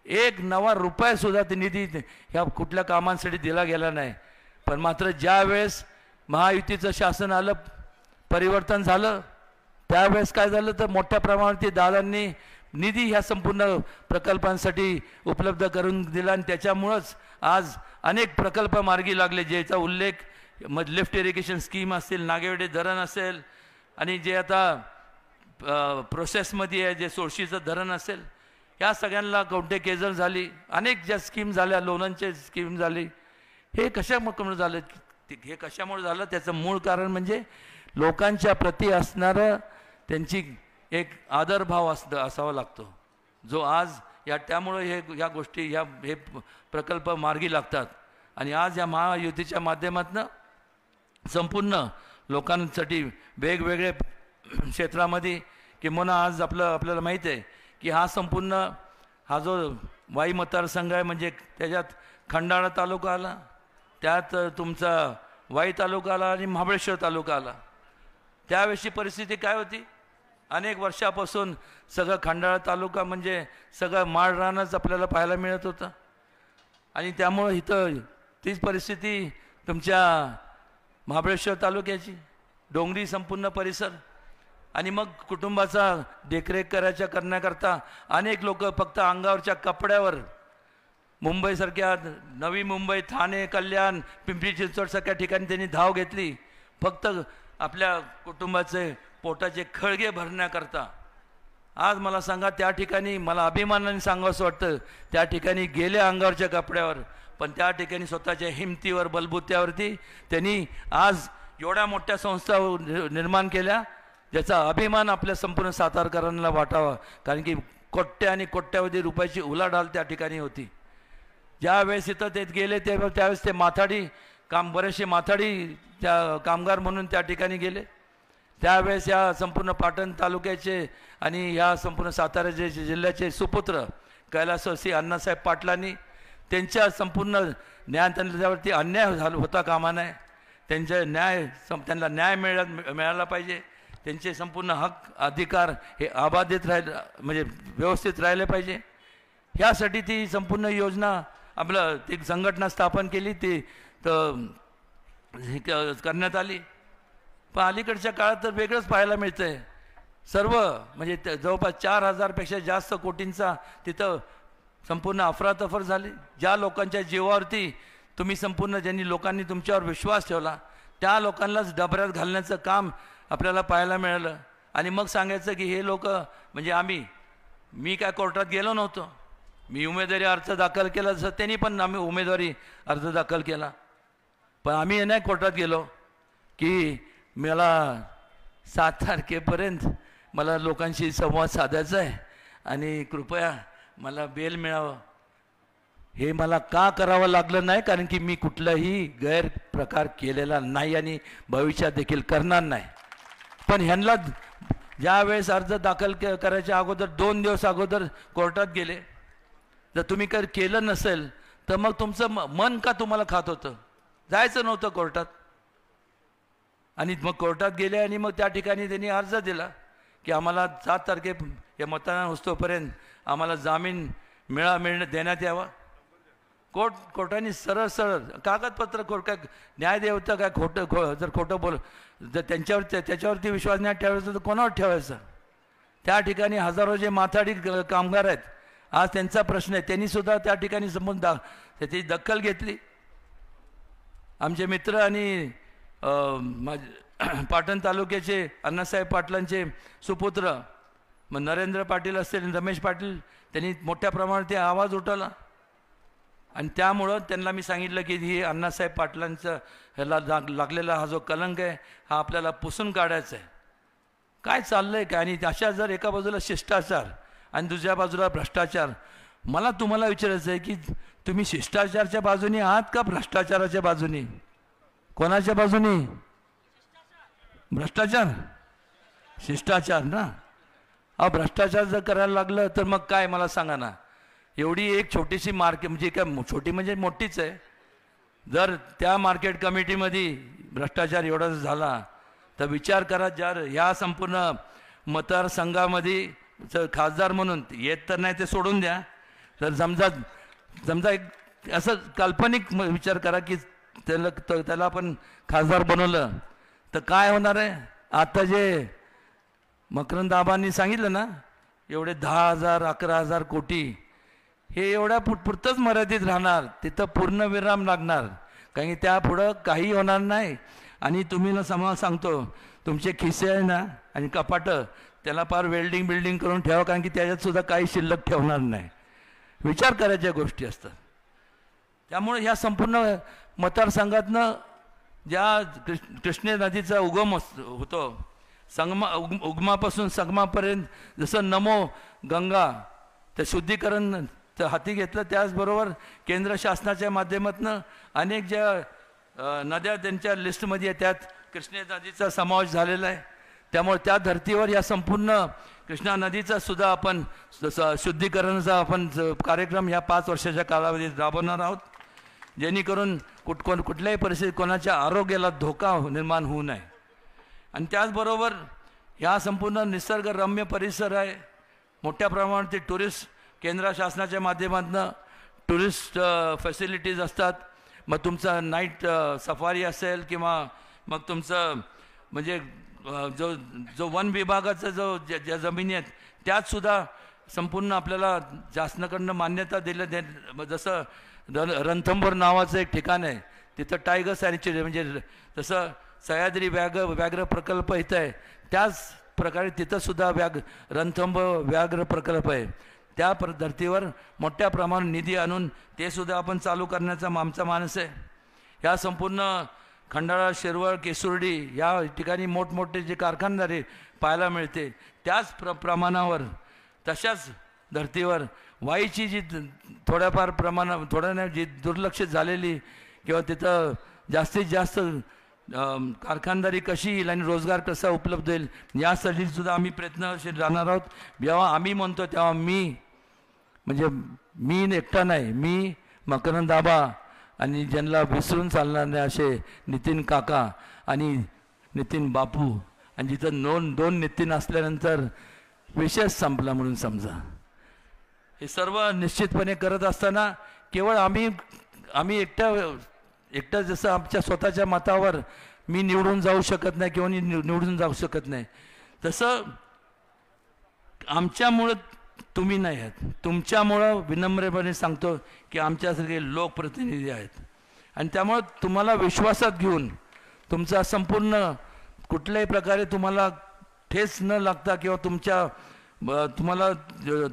एक नवा रुपयासुद्धा ते निधी ह्या कुठल्या कामांसाठी दिला गेला नाही. पण मात्र ज्या वेळेस महायुतीचं शासन आलं, परिवर्तन झालं, त्यावेळेस काय झालं तर मोठ्या प्रमाणात दादांनी निधी ह्या संपूर्ण प्रकल्पांसाठी उपलब्ध करून दिला आणि त्याच्यामुळंच आज अनेक प्रकल्प मार्गी लागले ज्याचा उल्लेख लिफ्ट इरिगेशन स्कीम असेल, नागेवाडी धरण असेल आणि जे आता प्रोसेसमध्ये आहे जे सोळशीचं धरण असेल, या सगळ्यांना कवठे केजर झाली, अनेक ज्या स्कीम झाल्या, लोणांचे स्कीम झाली. हे कशामुळे झालं? हे कशामुळे झालं त्याचं मूळ कारण म्हणजे लोकांच्या प्रती असणारं त्यांची एक आदरभाव असावा लागतो जो आज त्यामुळे ह्या गोष्टी हे प्रकल्प मार्गी लागतात. आणि आज या महायुतीच्या माध्यमातून संपूर्ण लोकांसाठी वेगवेगळे क्षेत्रामध्ये किंवा आज आपल्याला माहीत आहे की हा जो वाई मतदारसंघ आहे म्हणजे त्याच्यात खंडाळा तालुका आला, त्यात तुमचा वाई तालुका आला आणि महाबळेश्वर तालुका आला. त्यावेळेची परिस्थिती काय होती? अनेक वर्षापासून सगळं खंडाळा तालुका म्हणजे सगळं माळरानच आपल्याला पाहायला मिळत होतं. आणि त्यामुळं इथं तीच परिस्थिती तुमच्या महाबळेश्वर तालुक्याची, डोंगरी संपूर्ण परिसर. आणि मग कुटुंबाचा देखरेख करण्याकरता अनेक लोक फक्त अंगावरच्या कपड्यावर मुंबईसारख्या, नवी मुंबई, ठाणे, कल्याण, पिंपरी चिंचवड सारख्या ठिकाणी त्यांनी धाव घेतली फक्त आपल्या कुटुंबाचे पोटाचे खळगे भरण्याकरता. आज मला सांगा, त्या ठिकाणी मला अभिमानाने सांगावंसं वाटतं, त्या ठिकाणी गेले अंगावरच्या कपड्यावर, पण त्या ठिकाणी स्वतःच्या हिमतीवर, बलबुत्यावरती त्यांनी आज एवढ्या मोठ्या संस्था निर्माण केल्या ज्याचा अभिमान आपल्या संपूर्ण सातारकरांना वाटावा. कारण की कोट्या आणि कोट्यावधी रुपयाची उलाढाल त्या ठिकाणी होती. ज्यावेळेस इथं ते गेले त्यावेळेस ते बरेचसे माथाडी त्या कामगार म्हणून त्या ठिकाणी गेले. त्यावेळेस या संपूर्ण पाटण तालुक्याचे आणि या संपूर्ण सातारा जिल्ह्याचे सुपुत्र कैलासवासी अण्णासाहेब पाटलांनी त्यांच्या संपूर्ण त्यावरती अन्याय होता कामा नये. त्यांना न्याय मिळाला पाहिजे. त्यांचे संपूर्ण हक अधिकार हे अबाधित म्हणजे व्यवस्थित राहिले पाहिजे. ह्यासाठी ती संपूर्ण योजना आपलं ती संघटना स्थापन केली, ती करण्यात आली. पण अलीकडच्या काळात तर वेगळंच पाहायला मिळतं आहे. सर्व म्हणजे जवळपास 4,000पेक्षा जास्त कोटींचा तिथं संपूर्ण अफरातफर झाली. ज्या लोकांच्या जीवावरती तुम्ही संपूर्ण ज्यांनी लोकांनी तुमच्यावर विश्वास ठेवला त्या लोकांनाच डबऱ्यात घालण्याचं काम आपल्याला पाहायला मिळालं. आणि मग सांगायचं की हे लोक म्हणजे मी काय कोर्टात गेलो नव्हतो, मी उमेदवारी अर्ज दाखल केला जसं त्यांनी पण आम्ही उमेदवारी अर्ज दाखल केला, पण आम्ही नाही कोर्टात गेलो की मला 7 तारखेपर्यंत मला लोकांशी संवाद साधायचा आहे आणि कृपया मला बेल मिळावं. हे मला का करावं लागलं नाही? कारण की मी कुठलाही गैरप्रकार केलेला नाही आणि भविष्यात देखील करणार नाही. पण ह्यांना ज्यावेळेस अर्ज दाखल करायच्या अगोदर 2 दिवस अगोदर कोर्टात गेले, जर तुम्ही काही केलं नसेल तर मग तुमचं मन का तुम्हाला खात होतं? जायचं नव्हतं कोर्टात. आणि मग कोर्टात गेले आणि मग त्या ठिकाणी त्यांनी अर्ज दिला की आम्हाला 7 तारखे या मतदान होतोपर्यंत आम्हाला जामीन देण्यात यावा. कोर्टाने सरळ कागदपत्र काय न्याय देवतं काय जर खोटं जर त्याच्यावरती विश्वास नाही ठेवायचा तर कोणावर ठेवायचा? त्या ठिकाणी हजारो जे माथाडी कामगार आहेत, आज त्यांचा प्रश्न आहे. त्यांनी सुद्धा त्या ठिकाणी त्याची दखल घेतली. आमचे मित्र आणि पाटण तालुक्याचे अण्णासाहेब पाटलांचे सुपुत्र मग नरेंद्र पाटील असतील, रमेश पाटील, त्यांनी मोठ्या प्रमाणात ते आवाज उठवला. आणि त्यामुळं त्यांना मी सांगितलं की ही अण्णासाहेब पाटलांचं ह्याला लागलेला हा जो कलंक आहे हा आपल्याला पुसून काढायचा आहे. काय चाललं आहे काय? आणि अशा जर एका बाजूला शिष्टाचार आणि दुसऱ्या बाजूला भ्रष्टाचार, मला तुम्हाला विचारायचं आहे की तुम्ही शिष्टाचाराच्या बाजूने आहात का भ्रष्टाचाराच्या बाजूने? कोणाच्या बाजूने? भ्रष्टाचार, शिष्टाचार ना. भ्रष्टाचार जर करायला लागलं तर मग काय मला सांगा ना. एवढी एक छोटीशी मार्केट म्हणजे काय छोटी म्हणजे मोठीच आहे. जर त्या मार्केट कमिटीमध्ये भ्रष्टाचार एवढा झाला तर विचार करा, जर ह्या संपूर्ण मतदारसंघामध्ये खासदार म्हणून येत तर नाही ते सोडून द्या, तर समजा एक असं काल्पनिक विचार करा की त्याला आपण खासदार बनवलं तर काय होणार आहे? आता जे मकरंद आबांनी सांगितलं ना, एवढे 10,000 11,000 कोटी हे एवढ्या पुरतंच मर्यादित राहणार. तिथं पूर्ण विराम लागणार, कारण की त्यापुढं काही होणार नाही. आणि तुम्ही ना समजा सांगतो तुमचे खिसे आहे ना आणि कपाटं त्याला फार बिल्डिंग करून ठेवा, कारण की त्याच्यात सुद्धा काही शिल्लक ठेवणार नाही. विचार करायच्या गोष्टी असतात. त्यामुळे ह्या संपूर्ण मतदारसंघातनं ज्या कृष्णे नदीचा उगम होतो, उगमापासून संगमापर्यंत, जसं नमो गंगा ते शुद्धीकरण हाती घेतलं, त्याचबरोबर केंद्र शासनाच्या माध्यमातून अनेक ज्या नद्या त्यांच्या लिस्टमध्ये आहेत त्यात कृष्णे नदीचा समावेश झालेला आहे. त्यामुळे त्या धर्तीवर या संपूर्ण कृष्णा नदीचा सुद्धा आपण शुद्धीकरणाचा आपण कार्यक्रम ह्या 5 वर्षाच्या कालावधीत राबवणार आहोत, जेणेकरून कुठल्याही परिस्थितीत कोणाच्या आरोग्याला धोका निर्माण होऊ नये. आणि त्याचबरोबर ह्या संपूर्ण निसर्गरम्य परिसर आहे. मोठ्या प्रमाणात ते टुरिस्ट केंद्र शासनाच्या माध्यमातून टुरिस्ट फॅसिलिटीज असतात. मग तुमचं नाईट सफारी असेल किंवा मग तुमचं म्हणजे जो वन विभागाचा ज्या जमिनी आहेत त्यातसुद्धा संपूर्ण आपल्याला शासनाकडनं मान्यता जसं रणथंबोर नावाचं एक ठिकाण आहे, तिथं टायगर सँच्युरी म्हणजे जसं सह्याद्री व्याघ्र प्रकल्प इथं आहे त्याच प्रकारे तिथंसुद्धा रणथंबोर व्याघ्र प्रकल्प आहे. त्या धर्तीवर मोठ्या प्रमाणात निधी आणून ते सुद्धा आपण चालू करण्याचा आमचा मानस आहे. ह्या संपूर्ण खंडाळा, शिरवळ, केसुर्डी या ठिकाणी मोठमोठे जे कारखानदारी पाहायला मिळते त्याच प्रमाणावर तशाच धर्तीवर वाईची जी थोड्याफार थोड्या जी दुर्लक्षित झालेली किंवा तिथं जास्तीत जास्त कारखानदारी कशी येईल आणि रोजगार कसा उपलब्ध होईल यासाठी सुद्धा आम्ही प्रयत्नशील राहणार आहोत. जेव्हा आम्ही म्हणतो तेव्हा मी एकटा नाही, मी मकरंद आबा आणि ज्यांना विसरून चालणार नाही असे नितीन काका आणि नितीन बापू, आणि जिथं दोन नितीन असल्यानंतर विषय संपला म्हणून समजा. हे सर्व निश्चितपणे करत असताना केवळ आम्ही एकटं जसं आमच्या स्वतःच्या मतावर मी निवडून जाऊ शकत नाही किंवा निवडून जाऊ शकत नाही, तसं आमच्यामुळं तुम्ही नाही आहात. तुमच्यामुळं विनम्रपणे सांगतो की आमच्यासारखे लोकप्रतिनिधी आहेत आणि त्यामुळं तुम्हाला विश्वासात घेऊन तुमचा संपूर्ण कुठल्याही प्रकारे तुम्हाला ठेस न लागता किंवा तुम्हाला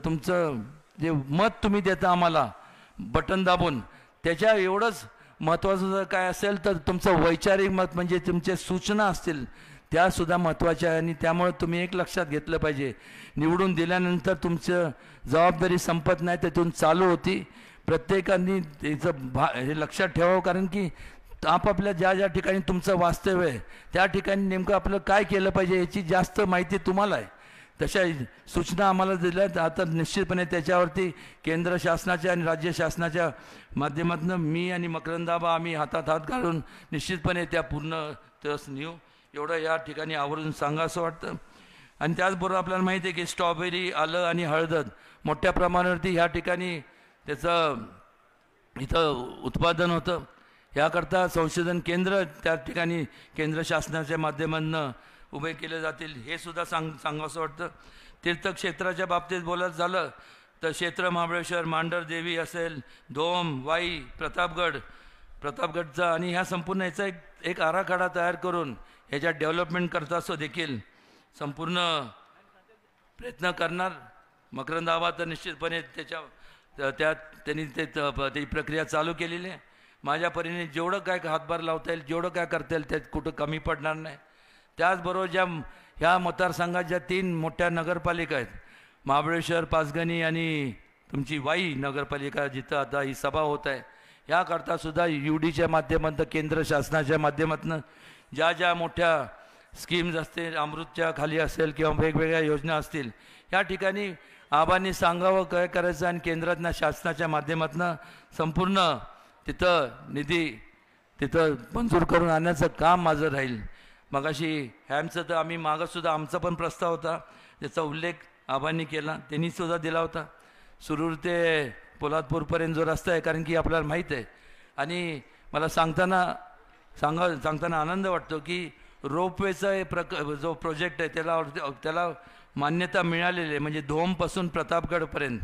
तुमचं जे मत तुम्ही देता आम्हाला बटन दाबून, त्याच्या एवढंच महत्त्वाचं जर काय असेल तर तुमचं वैचारिक मत म्हणजे तुमच्या सूचना असतील त्यासुद्धा महत्त्वाच्या आहे. आणि त्यामुळे तुम्ही एक लक्षात घेतलं पाहिजे, निवडून दिल्यानंतर तुमचं जबाबदारी संपत नाही, त्यातून चालू होती. प्रत्येकाने हे लक्षात ठेवावं, कारण की आपापल्या ज्या ठिकाणी तुमचं वास्तव्य आहे त्या ठिकाणी नेमकं आपलं काय केलं पाहिजे याची जास्त माहिती तुम्हाला आहे. तशा सूचना आम्हाला दिल्यात. आता निश्चितपणे त्याच्यावरती केंद्र शासनाच्या आणि राज्य शासनाच्या माध्यमातून मी आणि मकरंदाबा आम्ही हातात हात घालून निश्चितपणे त्या पूर्ण रस नेऊ, एवढं या ठिकाणी आवर्जून सांगा असं वाटतं. आणि त्याचबरोबर आपल्याला माहिती आहे की स्ट्रॉबेरी, आलं आणि हळद मोठ्या प्रमाणावरती ह्या ठिकाणी त्याचं इथं उत्पादन होतं. याकरता संशोधन केंद्र त्या ठिकाणी केंद्र शासनाच्या माध्यमातून उभे केले जातील, हे सुद्धा सांगावंसं वाटतं. तीर्थक्षेत्राच्या बाबतीत बोलायचं झालं तर क्षेत्र महाबळेश्वर, मांढरदेवी असेल, धोम, वाई, प्रतापगडचा आणि ह्या संपूर्ण याचा एक आराखडा तयार करून ह्याच्या डेव्हलपमेंट करता असं देखील संपूर्ण प्रयत्न करणार. मकरंद आबा तर निश्चितपणे त्यांनी ती प्रक्रिया चालू केलेली आहे. माझ्या परीने जेवढं काय हातभार लावता येईल, जेवढं काय करता येईल त्यात कुठं कमी पडणार नाही. त्याचबरोबर ह्या मतदारसंघात ज्या 3 मोठ्या नगरपालिका आहेत, महाबळेश्वर, पाचगणी आणि तुमची वाई नगरपालिका, जिथं आता ही सभा होत आहे, याकरता सुद्धा UDच्या माध्यमातून केंद्र शासनाच्या माध्यमातून ज्या मोठ्या स्कीम्स असतील, अमृतच्या खाली असेल किंवा वेगवेगळ्या योजना असतील, या ठिकाणी आबांनी सांगावं काय करायचं आणि केंद्रातनं शासनाच्या माध्यमातून संपूर्ण तिथं निधी तिथं मंजूर करून आणण्याचं काम माझं राहील. मगाशी हॅमचं तर आम्ही मागंसुद्धा आमचा पण प्रस्ताव होता, त्याचा उल्लेख आबांनी केला, त्यांनीसुद्धा दिला होता. सुरूर ते पोलादपूरपर्यंत जो रस्ता आहे, कारण की आपल्याला माहीत आहे. आणि मला सांगताना आनंद वाटतो की रोपवेचा जो प्रोजेक्ट आहे त्याला मान्यता मिळालेली आहे, म्हणजे धोमपासून प्रतापगडपर्यंत.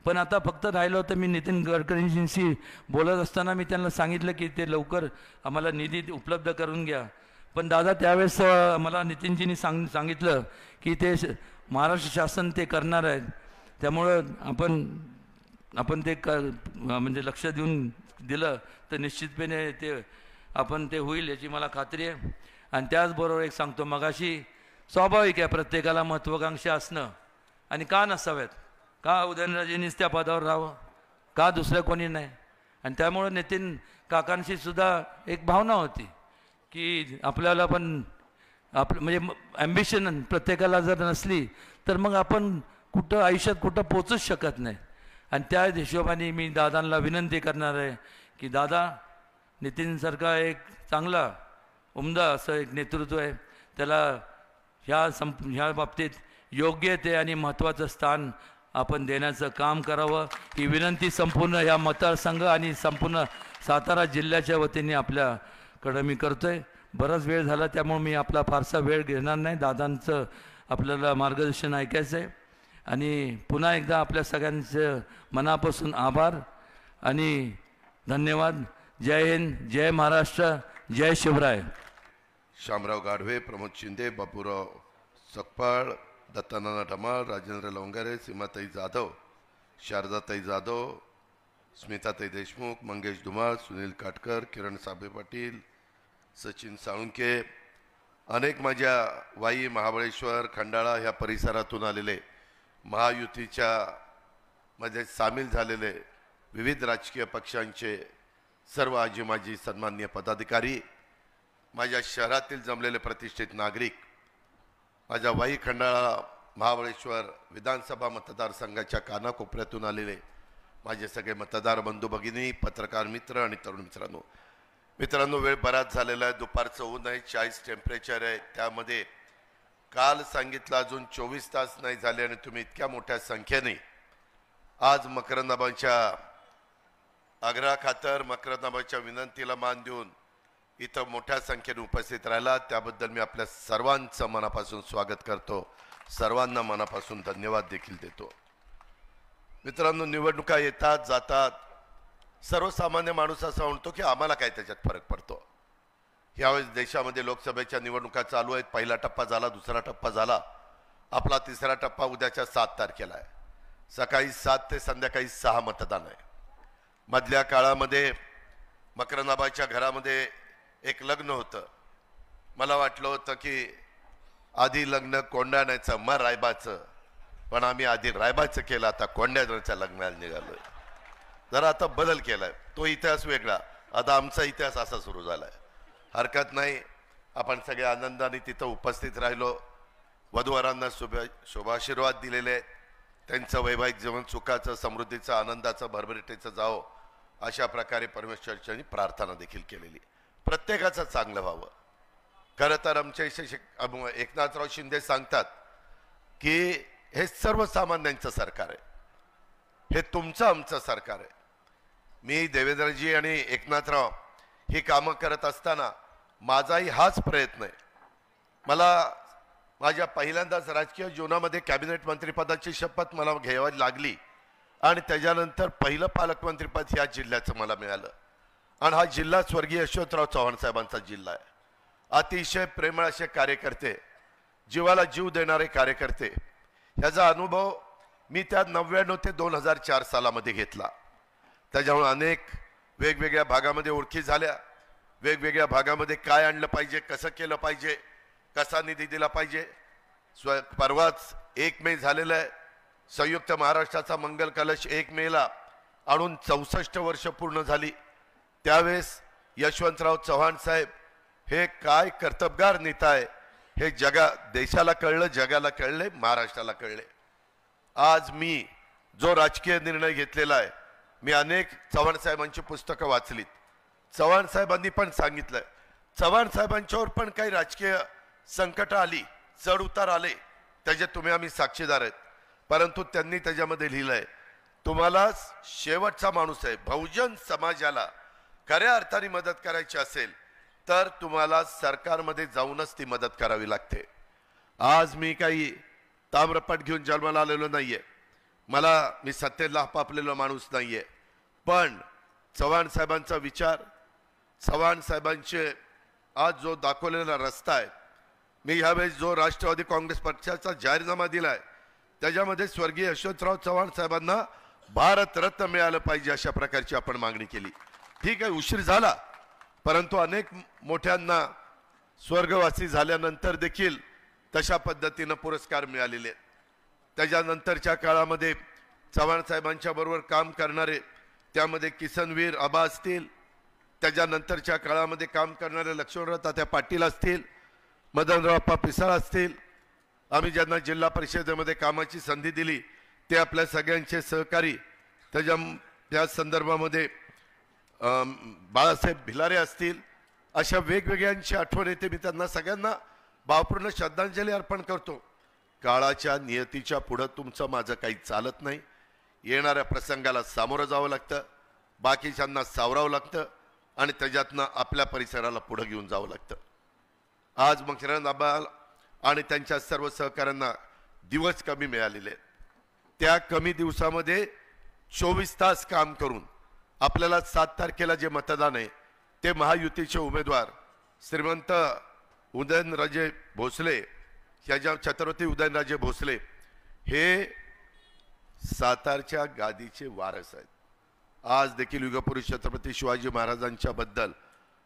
पण आता फक्त राहिलं होतं, मी नितीन गडकरींशी बोलत असताना मी त्यांना सांगितलं की ते लवकर आम्हाला निधी उपलब्ध करून घ्या. पण दादा त्यावेळेस मला नितीनजींनी सांगितलं की ते महाराष्ट्र शासन ते करणार आहेत, त्यामुळं आपण ते म्हणजे लक्ष देऊन दिलं तर निश्चितपणे ते होईल याची मला खात्री आहे. आणि त्याचबरोबर एक सांगतो, मगाशी स्वाभाविक आहे प्रत्येकाला महत्त्वाकांक्षा असणं, आणि का नसाव्यात, का उदयनराजेंनीच त्या पदावर राहावं, का दुसरं कोणी नाही. आणि त्यामुळं नितीन काकांशी सुद्धा एक भावना होती की आपल्याला पण म्हणजे ॲम्बिशन प्रत्येकाला जर नसली तर मग आपण कुठं आयुष्यात कुठं पोचूच शकत नाही. आणि त्या हिशोबाने मी दादांना विनंती करणार आहे की दादा, नितीनसारखा एक चांगला उमदा असं एक नेतृत्व आहे, त्याला ह्या बाबतीत योग्य ते आणि महत्त्वाचं स्थान आपण देण्याचं काम करावं, ही विनंती संपूर्ण ह्या मतदारसंघ आणि संपूर्ण सातारा जिल्ह्याच्या वतीने आपल्याकडं मी करतो आहे. बराच वेळ झाला त्यामुळे मी आपला फारसा वेळ घेणार नाही. दादांचं आपल्याला मार्गदर्शन ऐकायचं आहे आणि पुन्हा एकदा आपल्या सगळ्यांचं मनापासून आभार आणि धन्यवाद. जय हिंद, जय महाराष्ट्र, जय शिवराय. शामराव गाढवे, प्रमोद शिंदे, बापूराव सकपाळ, दत्तानाना धमाळ, राजेंद्र लवंगारे, सीमाताई जाधव, शारदाताई जाधव, स्मिताताई देशमुख, मंगेश धुमाळ, सुनील काटकर, किरण साबळे पाटील, सचिन साळुंके, अनेक माझ्या वाई, महाबळेश्वर, खंडाळा ह्या परिसरातून आलेले महायुतीच्या मध्ये सामील झालेले विविध राजकीय पक्षांचे सर्व आजी माजी सन्माननीय पदाधिकारी, माझ्या शहरातील जमलेले प्रतिष्ठित नागरिक, माझ्या वाई, खंडाळा, महाबळेश्वर विधानसभा मतदारसंघाच्या कानाकोपऱ्यातून आलेले माझे सगळे मतदार बंधू भगिनी, पत्रकार मित्र आणि तरुण मित्रांनो, वेळ बराच झालेला आहे. दुपारचं ऊन आहे, 40 टेम्परेचर आहे. त्यामध्ये काल सांगितलं अजून 24 तास नाही झाले आणि तुम्ही इतक्या मोठ्या संख्येने आज मकरंदाबाईच्या आग्रहाखातर, मकरंदाबाईच्या विनंतीला मान देऊन इथं मोठ्या संख्येने उपस्थित राहिला, त्याबद्दल मी आपल्या सर्वांचं मनापासून स्वागत करतो. सर्वांना मनापासून धन्यवाद देखील देतो. मित्रांनो, निवडणुका येतात जातात. सर्वसामान्य माणूस असा म्हणतो की आम्हाला काय त्याच्यात फरक पडतो. यावेळेस देशामध्ये लोकसभेच्या निवडणुका चालू आहेत. पहिला टप्पा झाला, दुसरा टप्पा झाला, आपला तिसरा टप्पा उद्याच्या 7 तारखेला आहे. सकाळी 7 ते संध्याकाळी 6 मतदान आहे. मधल्या काळामध्ये मकरंदाबाईच्या घरामध्ये एक लग्न होतं. मला वाटलं होतं की आधी लग्न कोंडाण्याचं मग रायबाचं, पण आम्ही आधी रायबाचं केलं, आता कोंडाण्याच्या लग्नाला निघालोय. जरा आता बदल केलाय. तो इतिहास वेगळा, आता आमचा इतिहास असा सुरू झालाय. हरकत नाही, आपण सगळे आनंदाने तिथं उपस्थित राहिलो. वधूवरांना शुभाशीर्वाद दिलेले, त्यांचं वैवाहिक जीवन सुखाचं, समृद्धीचं, आनंदाचं, भरभराटीचं जावं अशा प्रकारे परमेश्वराची प्रार्थना देखील केलेली. प्रत्येकाचं चांगलं व्हावं. खरं तर आमचे एकनाथराव शिंदे सांगतात की हे सर्वसामान्यांचं सरकार आहे, हे तुमचं आमचं सरकार आहे. मी देवेंद्रजी आणि एकनाथराव ही कामं करत असताना माझाही हाच प्रयत्न आहे. मला माझ्या पहिल्यांदाच राजकीय जीवनामध्ये कॅबिनेट मंत्रिपदाची शपथ मला घ्यावी लागली आणि त्याच्यानंतर पहिलं पालकमंत्रीपद ह्या जिल्ह्याचं मला मिळालं. आणि हा जिल्हा स्वर्गीय यशवंतराव चव्हाण साहेबांचा जिल्हा आहे. अतिशय प्रेमळ असे कार्यकर्ते, जीवाला जीव देणारे कार्यकर्ते, ह्याचा अनुभव मी त्या 99 ते 2004 सालामध्ये घेतला. त्याच्यामुळे अनेक वेगवेगळ्या भागामध्ये ओळखी झाल्या. वेगवेगळ्या भागामध्ये काय आणलं पाहिजे, कसं केलं पाहिजे, कसा निधी दिला पाहिजे. परवाच 1 मे झालेलं आहे. संयुक्त महाराष्ट्राचा मंगल कलश 1 मेला आणून 64 वर्ष पूर्ण झाली. त्यावेळेस यशवंतराव चव्हाण साहेब हे काय कर्तबगार नेता आहे हे देशाला कळलं, जगाला कळले, महाराष्ट्राला कळले. आज मी जो राजकीय निर्णय घेतलेला आहे, मी अनेक चव्हाण साहेबांची पुस्तकं वाचलीत. चव्हाण साहेबांनी पण सांगितलं, चव्हाण साहेबांच्यावर पण काही राजकीय संकट आली, चढ उतार आले, त्याचे तुम्ही आम्ही साक्षीदार आहेत. परंतु त्यांनी त्याच्यामध्ये लिहिलंय, तुम्हाला शेवटचा माणूस आहे, बहुजन समाजाला खऱ्या अर्थाने मदत करायची असेल तर तुम्हाला सरकारमध्ये जाऊनच ती मदत करावी लागते. आज मी काही ताम्रपट घेऊन जन्माला आलेलो नाहीये, मी सत्तेला पापलेला माणूस नाहीये. पण चव्हाण साहेबांचा विचार, चव्हाण साहेबांचे आज जो दाखवलेला रस्ता आहे, मी ह्यावेळेस जो राष्ट्रवादी काँग्रेस पक्षाचा जाहीरनामा दिलाय त्याच्यामध्ये स्वर्गीय यशवंतराव चव्हाण साहेबांना भारतरत्न मिळालं पाहिजे अशा प्रकारची आपण मागणी केली. ठीक आहे, उशीर झाला, परंतु अनेक मोठ्यांना स्वर्गवासी झाल्यानंतर देखील तशा पद्धतीनं पुरस्कार मिळालेले. त्याच्यानंतरच्या काळामध्ये चव्हाण साहेबांच्या बरोबर काम करणारे, त्यामध्ये किसनवीर आबा असतील, त्याच्यानंतरच्या काळामध्ये काम करणारे लक्ष्मणराव तात्या पाटील असतील, मदनराव पिसाळ असतील, आम्ही ज्यांना जिल्हा परिषदेमध्ये कामाची संधी दिली ते आपल्या सगळ्यांचे सहकारी. त्या संदर्भामध्ये बाळासाहेब भिलारे असतील, अशा वेगवेगळ्यांची आठवण येते. मी त्यांना सगळ्यांना भावपूर्ण श्रद्धांजली अर्पण करतो. काळाच्या नियतीच्या पुढं तुमचं माझं काही चालत नाही. येणाऱ्या प्रसंगाला सामोरं जावं लागतं, बाकीच्यांना सावरावं लागतं आणि त्याच्यातनं आपल्या परिसराला पुढं घेऊन जावं लागतं. आज मकरंद आबाल आणि त्यांच्या सर्व सहकाऱ्यांना दिवस कमी मिळालेले आहेत. त्या कमी दिवसामध्ये 24 तास काम करून आपल्याला 7 तारखेला जे मतदान आहे ते महायुतीचे उमेदवार श्रीमंत उदयनराजे भोसले, ह्याच्या छत्रपती उदयनराजे भोसले हे सातारच्या गादीचे वारस आहेत. आज देखील युगपुरुष छत्रपती शिवाजी महाराजांच्या बद्दल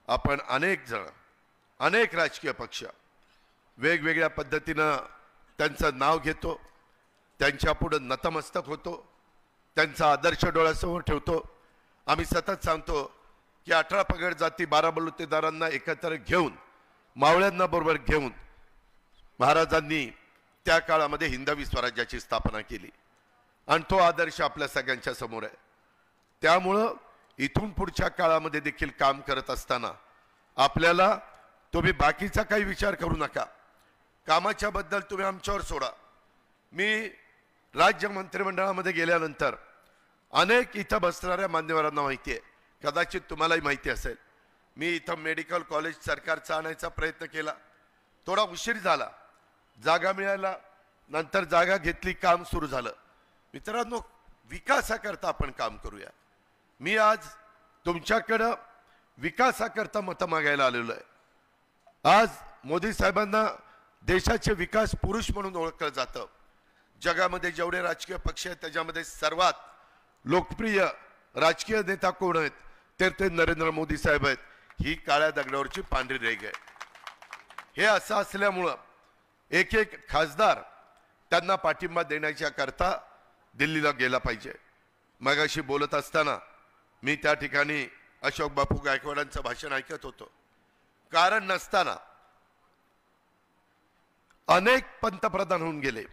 आपण अनेक जण, अनेक राजकीय पक्ष वेगवेगळ्या पद्धतीनं त्यांचं नाव घेतो, त्यांच्या पुढं नतमस्तक होतो, त्यांचा आदर्श डोळ्यासमोर ठेवतो. आम्ही सतत सांगतो की 18 पगड जाती 12 बलुतेदारांना एकत्र घेऊन, मावळ्यांना बरोबर घेऊन महाराजांनी त्या काळामध्ये हिंदवी स्वराज्याची स्थापना केली आणि तो आदर्श आपल्या सगळ्यांच्या समोर आहे. त्यामुळं इथून पुढच्या काळामध्ये देखील काम करत असताना आपल्याला तुम्ही बाकीचा काही विचार करू नका. कामाच्या बद्दल तुम्ही आमच्यावर सोडा. मी राज्य मंत्रिमंडळामध्ये गेल्यानंतर अनेक इथं बसणाऱ्या मान्यवरांना माहिती आहे, कदाचित तुम्हालाही माहिती असेल, मी इथं मेडिकल कॉलेज सरकारचा आणायचा प्रयत्न केला. थोडा उशीर झाला, जागा मिळाला, नंतर जागा घेतली, काम सुरू झालं. मित्रांनो, विकासाकरता आपण काम करूया. मी आज तुमच्याकडं विकासाकरता मतं मागायला आलेलो आहे. आज मोदी साहेबांना देशाचे विकास पुरुष म्हणून ओळखलं जातं. जगामध्ये जेवढे राजकीय पक्ष आहेत त्याच्यामध्ये सर्वात लोकप्रिय राजकीय नेता कोण आहेत तर ते नरेंद्र मोदी साहेब आहेत. ही काळ्या दगडावरची पांढरी रेघ आहे. हे असं असल्यामुळं एक एक खासदार त्यांना पाठिंबा देण्याच्या करता दिल्लीला गेला पाहिजे. मगाशी बोलत असताना मी त्या ठिकाणी अशोक बापू गायकवाडांचं भाषण ऐकत होतो. कारण नसताना अनेक पंतप्रधान होऊन गेले.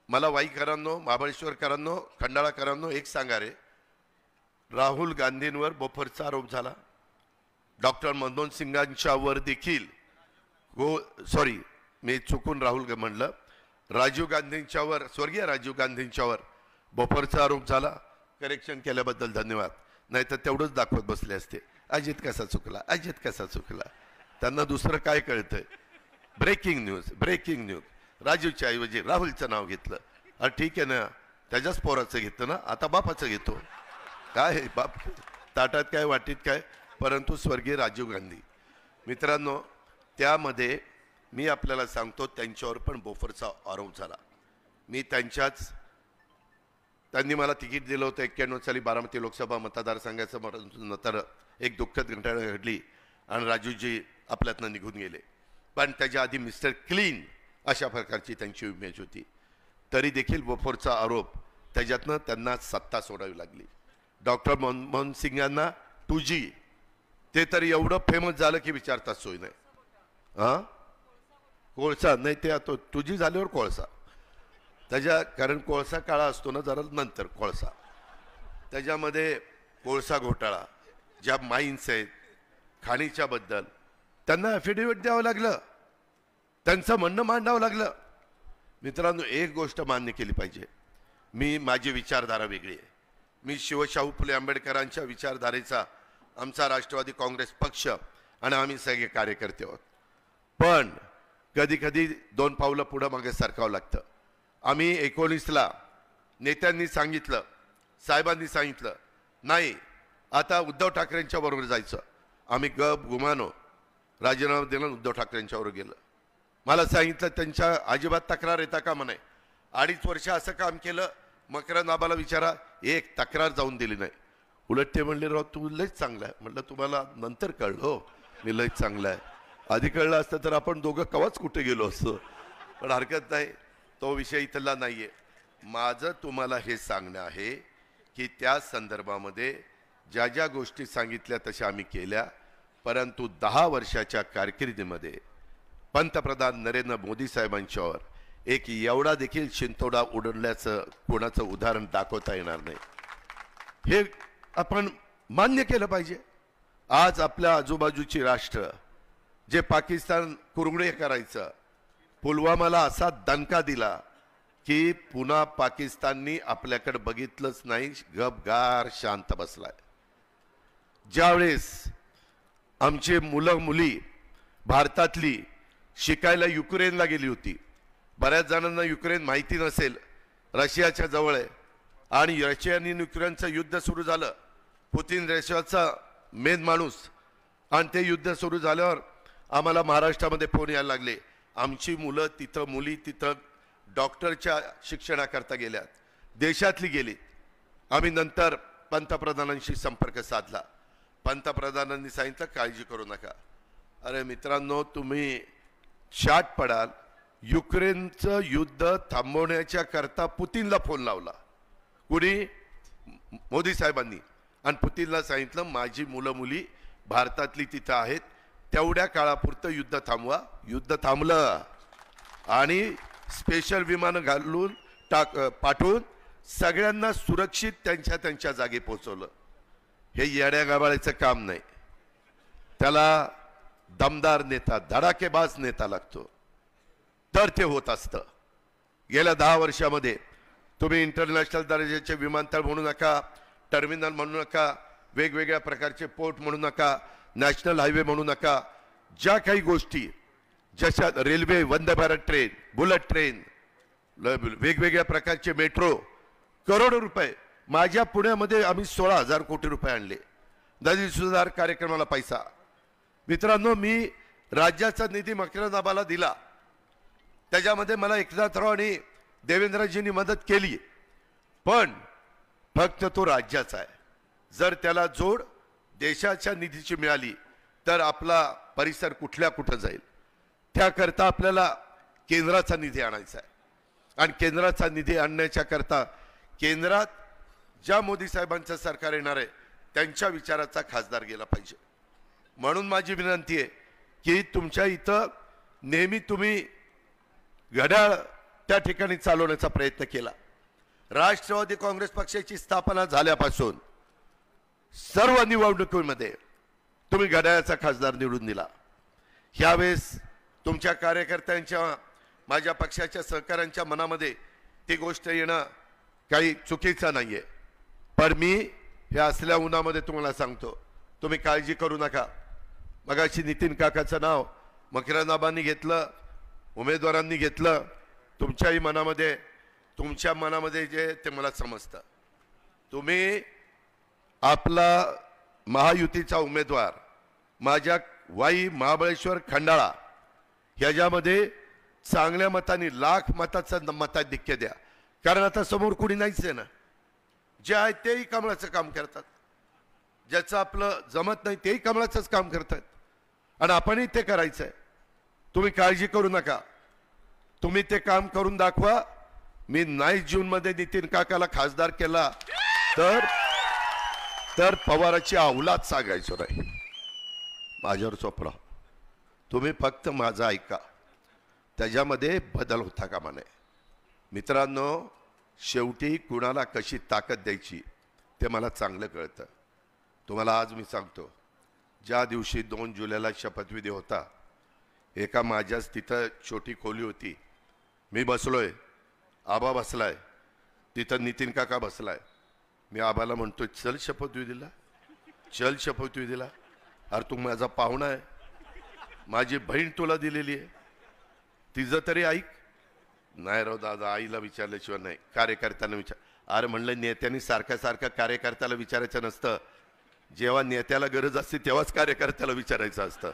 मला वाईकरांनो, महाबळेश्वरकरांनो, खंडाळाकरांनो एक सांगा रे, राहुल गांधींवर बोफरचा आरोप झाला. डॉक्टर मनमोहन सिंगांच्या वर देखील मी चुकून राहुल म्हणलं, राजीव गांधींच्यावर, स्वर्गीय राजीव गांधींच्यावर बोफरचा आरोप झाला. करेक्शन केल्याबद्दल धन्यवाद. नाही तर तेवढंच दाखवत बसले असते, अजित कसा चुकला, अजित कसा चुकला. त्यांना दुसरं काय कळतंय. ब्रेकिंग न्यूज राजीवच्या ऐवजी राहुलचं नाव घेतलं. अरे ठीक आहे ना, त्याच्याच पोराचं घेतलं ना, आता बापाचं घेतो. काय बाप ताटात काय वाटीत काय, परंतु स्वर्गीय राजीव गांधी. मित्रांनो, त्यामध्ये मी आपल्याला सांगतो त्यांच्यावर पण बोफरचा आरोप झाला. मी त्यांनी मला तिकीट दिलं होतं 91 साली बारामती लोकसभा मतदारसंघाचं. नंतर एक दुःखद घटना घडली आणि राजूजी आपल्यातनं निघून गेले. पण त्याच्या आधी मिस्टर क्लीन अशा प्रकारची त्यांची इमेज होती. तरी देखील बोफोरचा आरोप, त्याच्यातनं त्यांना सत्ता सोडावी लागली. डॉक्टर मनमोहन सिंगांना 2G ते तरी एवढं फेमस झालं की विचारता सोय नाही. हां, कोळसा नाही, ते आता 2G झाल्यावर कोळसा, कारण कोळसा काळा असतो ना, जरा नंतर कोळसा. त्याच्यामध्ये कोळसा घोटाळा, ज्या माईन्स आहेत खाणीच्या बद्दल त्यांना ॲफिडेव्हिट द्यावं लागलं, त्यांचं म्हणणं मांडावं लागलं. मित्रांनो, एक गोष्ट मान्य केली पाहिजे, माझी विचारधारा वेगळी आहे. मी शिवशाहू फुले आंबेडकरांच्या विचारधारेचा आमचा राष्ट्रवादी काँग्रेस पक्ष आणि आम्ही सगळे कार्यकर्ते आहोत. पण कधी कधी 2 पावलं पुढं मागे सरकावं लागतं. आम्ही 19ला नेत्यांनी सांगितलं, साहेबांनी सांगितलं, नाही आता उद्धव ठाकरेंच्या बरोबर जायचं. आम्ही गुमानो राजीनामा दिला, उद्धव ठाकरेंच्या बरोबर गेलं. मला सांगितलं त्यांच्या अजिबात तक्रार येता का म्हणे. 2.5 वर्ष असं काम केलं. मकरंद आबाला विचारा, एक तक्रार जाऊन दिली नाही. उलट ते म्हणले, राव तू लयच चांगला आहे. म्हटलं तुम्हाला नंतर कळलं हो, मी लयच चांगला आहे. आधी कळलं असतं तर आपण दोघं कवाच कुठे गेलो असतो. पण हरकत नाही, तो विषय इथला नाही आहे. माझं तुम्हाला हे सांगणं आहे की त्या संदर्भामध्ये ज्या ज्या गोष्टी सांगितल्या तशा आम्ही केल्या. परंतु 10 वर्षाच्या कारकिर्दीमध्ये पंतप्रधान नरेंद्र मोदी साहेबांच्यावर एक एवढा देखील शिंतोडा उडवल्याचं कोणाचं उदाहरण दाखवता येणार नाही. हे आपण मान्य केलं पाहिजे. आज आपल्या आजूबाजूची राष्ट्र जे पाकिस्तान कुरघुडे करायचं, पुलवामाला असा दणका दिला की पुन्हा पाकिस्ताननी आपल्याकडे बघितलंच नाही, गपगार शांत बसलाय. ज्यावेळेस आमचे मुलं मुली भारतातली शिकायला युक्रेनला गेली होती, बऱ्याच जणांना युक्रेन माहिती नसेल, रशियाच्या जवळ आहे, आणि रशिया आणि युक्रेनचं युद्ध सुरू झालं. पुतिन रशियाचा मेन माणूस, आणि ते युद्ध सुरू झाल्यावर आम्हाला महाराष्ट्रामध्ये फोन यायला लागले. आमची मुलं तिथं, मुली तिथं डॉक्टरच्या शिक्षणाकरता गेल्यात, देशातली गेली. आम्ही नंतर पंतप्रधानांशी संपर्क साधला. पंतप्रधानांनी सांगितलं काळजी करू नका. अरे मित्रांनो, तुम्ही शाट पडाल. युक्रेनचं युद्ध थांबवण्याच्या करता पुतिनला फोन लावला, कुणी? मोदी साहेबांनी. आणि पुतिनला सांगितलं माझी मुलं मुली भारतातली तिथं आहेत, तेवढ्या काळापुरतं युद्ध थांबवा. युद्ध थांबलं आणि स्पेशल विमानं घालून पाठवून सगळ्यांना सुरक्षित त्यांच्या त्यांच्या जागी पोहोचवलं. हे येड्या गाबाळाचं काम नाही, त्याला दमदार नेता, धडाकेबाज नेता लागतो, तर ते होत असतं. गेल्या 10 वर्षामध्ये तुम्ही इंटरनॅशनल दर्जाचे विमानतळ म्हणू नका, टर्मिनल म्हणू नका, वेगवेगळ्या प्रकारचे पोर्ट म्हणू नका, नॅशनल हायवे म्हणू नका, ज्या काही गोष्टी जशा railway, Vande Bharat train, bullet train, वेगवेगळ्या प्रकारचे मेट्रो, करोडो रुपये. माझ्या पुण्यामध्ये आम्ही 16,000 कोटी रुपये आणले नदी सुधार कार्यक्रमाला पैसा. मित्रांनो, मी राज्याचा निधी मकरंदाबाला दिला, त्याच्यामध्ये मला एकनाथराव आणि देवेंद्रजींनी मदत केली, पण फक्त तो राज्याचा आहे. जर त्याला जोड देशाच्या निधीची मिळाली तर आपला परिसर कुठल्या कुठं जाईल. त्याकरता आपल्याला केंद्राचा निधी आणायचा आहे, आणि केंद्राचा निधी आणण्याच्या करता केंद्रात ज्या मोदी साहेबांचं सरकार येणार आहे त्यांच्या विचाराचा खासदार गेला पाहिजे. म्हणून माझी विनंती आहे की तुमच्या इथं नेहमी तुम्ही घड्याळ त्या ठिकाणी चालवण्याचा प्रयत्न केला. राष्ट्रवादी काँग्रेस पक्षाची स्थापना झाल्यापासून सर्व निवडणुकीमध्ये तुम्ही घड्याळाचा खासदार निवडून दिला. ह्यावेळेस तुमच्या कार्यकर्त्यांच्या, माझ्या पक्षाच्या सहकाऱ्यांच्या मनामध्ये ती गोष्ट येणं काही चुकीचं नाही आहे, पण मी हे असल्या उन्हामध्ये तुम्हाला सांगतो, तुम्ही काळजी करू नका. मगाशी नितीन काकाचं नाव मकरंदाबांनी घेतलं, उमेदवारांनी घेतलं. तुमच्याही मनामध्ये, तुमच्या मनामध्ये जे ते मला समजतं. तुम्ही आपला महायुतीचा उमेदवार माझ्या वाई, महाबळेश्वर, खंडाळा ह्याच्यामध्ये चांगल्या मताने, लाख मताचं मताधिक्य द्या, कारण आता समोर कुणी नाहीच आहे ना. जे आहेत तेही कमळाचं काम करतात, ज्याचं आपलं जमत नाही तेही कमळाचंच काम करतात, आणि आपणही ते करायचं आहे. तुम्ही काळजी करू नका, तुम्ही ते काम करून दाखवा. मी 9 जूनमध्ये नितीन काकाला खासदार केला तर पवाराची अवलाद सांगायचो नाही. माझ्यावर सोपरा, तुम्ही फक्त माझं ऐका, त्याच्यामध्ये बदल होता कामा नये. मित्रांनो, शेवटी कुणाला कशी ताकद द्यायची ते मला चांगलं कळतं. तुम्हाला आज मी सांगतो, ज्या दिवशी 2 जुलैला शपथविधी होता, एका माझ्याच तिथं छोटी खोली होती, मी बसलोय, आबा बसलाय तिथं, नितीन काका बसलाय. मी आबाला म्हणतोय चल शपथविधीला, चल शपथविधीला. अरे तू माझा पाहुणा आहे, माझी बहीण तुला दिलेली आहे, तिचं तरी ऐक. नाही राव दादा, आईला विचारल्याशिवाय नाही, कार्यकर्त्यांना विचार. अरे म्हणलं, नेत्यांनी सारखं सारखं कार्यकर्त्याला विचारायचं नसतं, जेव्हा नेत्याला गरज असते तेव्हाच कार्यकर्त्याला विचारायचं असतं.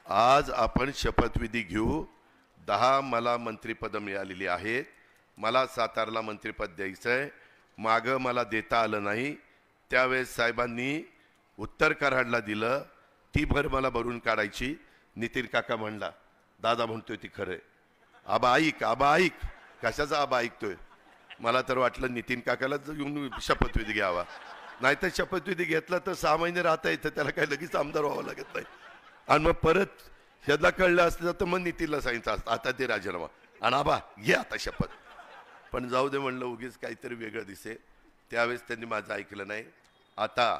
आज आपण शपथविधी घेऊ. 10 मला मंत्रिपद मिळालेली आहेत. मला सातारला मंत्रिपद द्यायचं आहे, मागं मला देता आलं नाही, त्यावेळेस साहेबांनी उत्तर कराडला दिलं, ती भर मला भरून काढायची. नितीन काका म्हणला, दादा म्हणतोय ती खरंय, आबा ऐक, आबा ऐक. कशाचा आबा ऐकतोय? मला तर वाटलं नितीन काकाला येऊन शपथविधी घ्यावा, नाहीतर शपथविधी घेतला तर 6 महिने राहता येतं, त्याला काही लगेच आमदार व्हावं लागत नाही. आणि मग परत ह्याला कळलं असतं तर मग नितीनला सांगितलं असतं आता ते राजीनामा, आणि आबा घे आता शपथ. पण जाऊ दे म्हणलं, उगीच काहीतरी वेगळं दिसे. त्यावेळेस त्यांनी माझं ऐकलं नाही. आता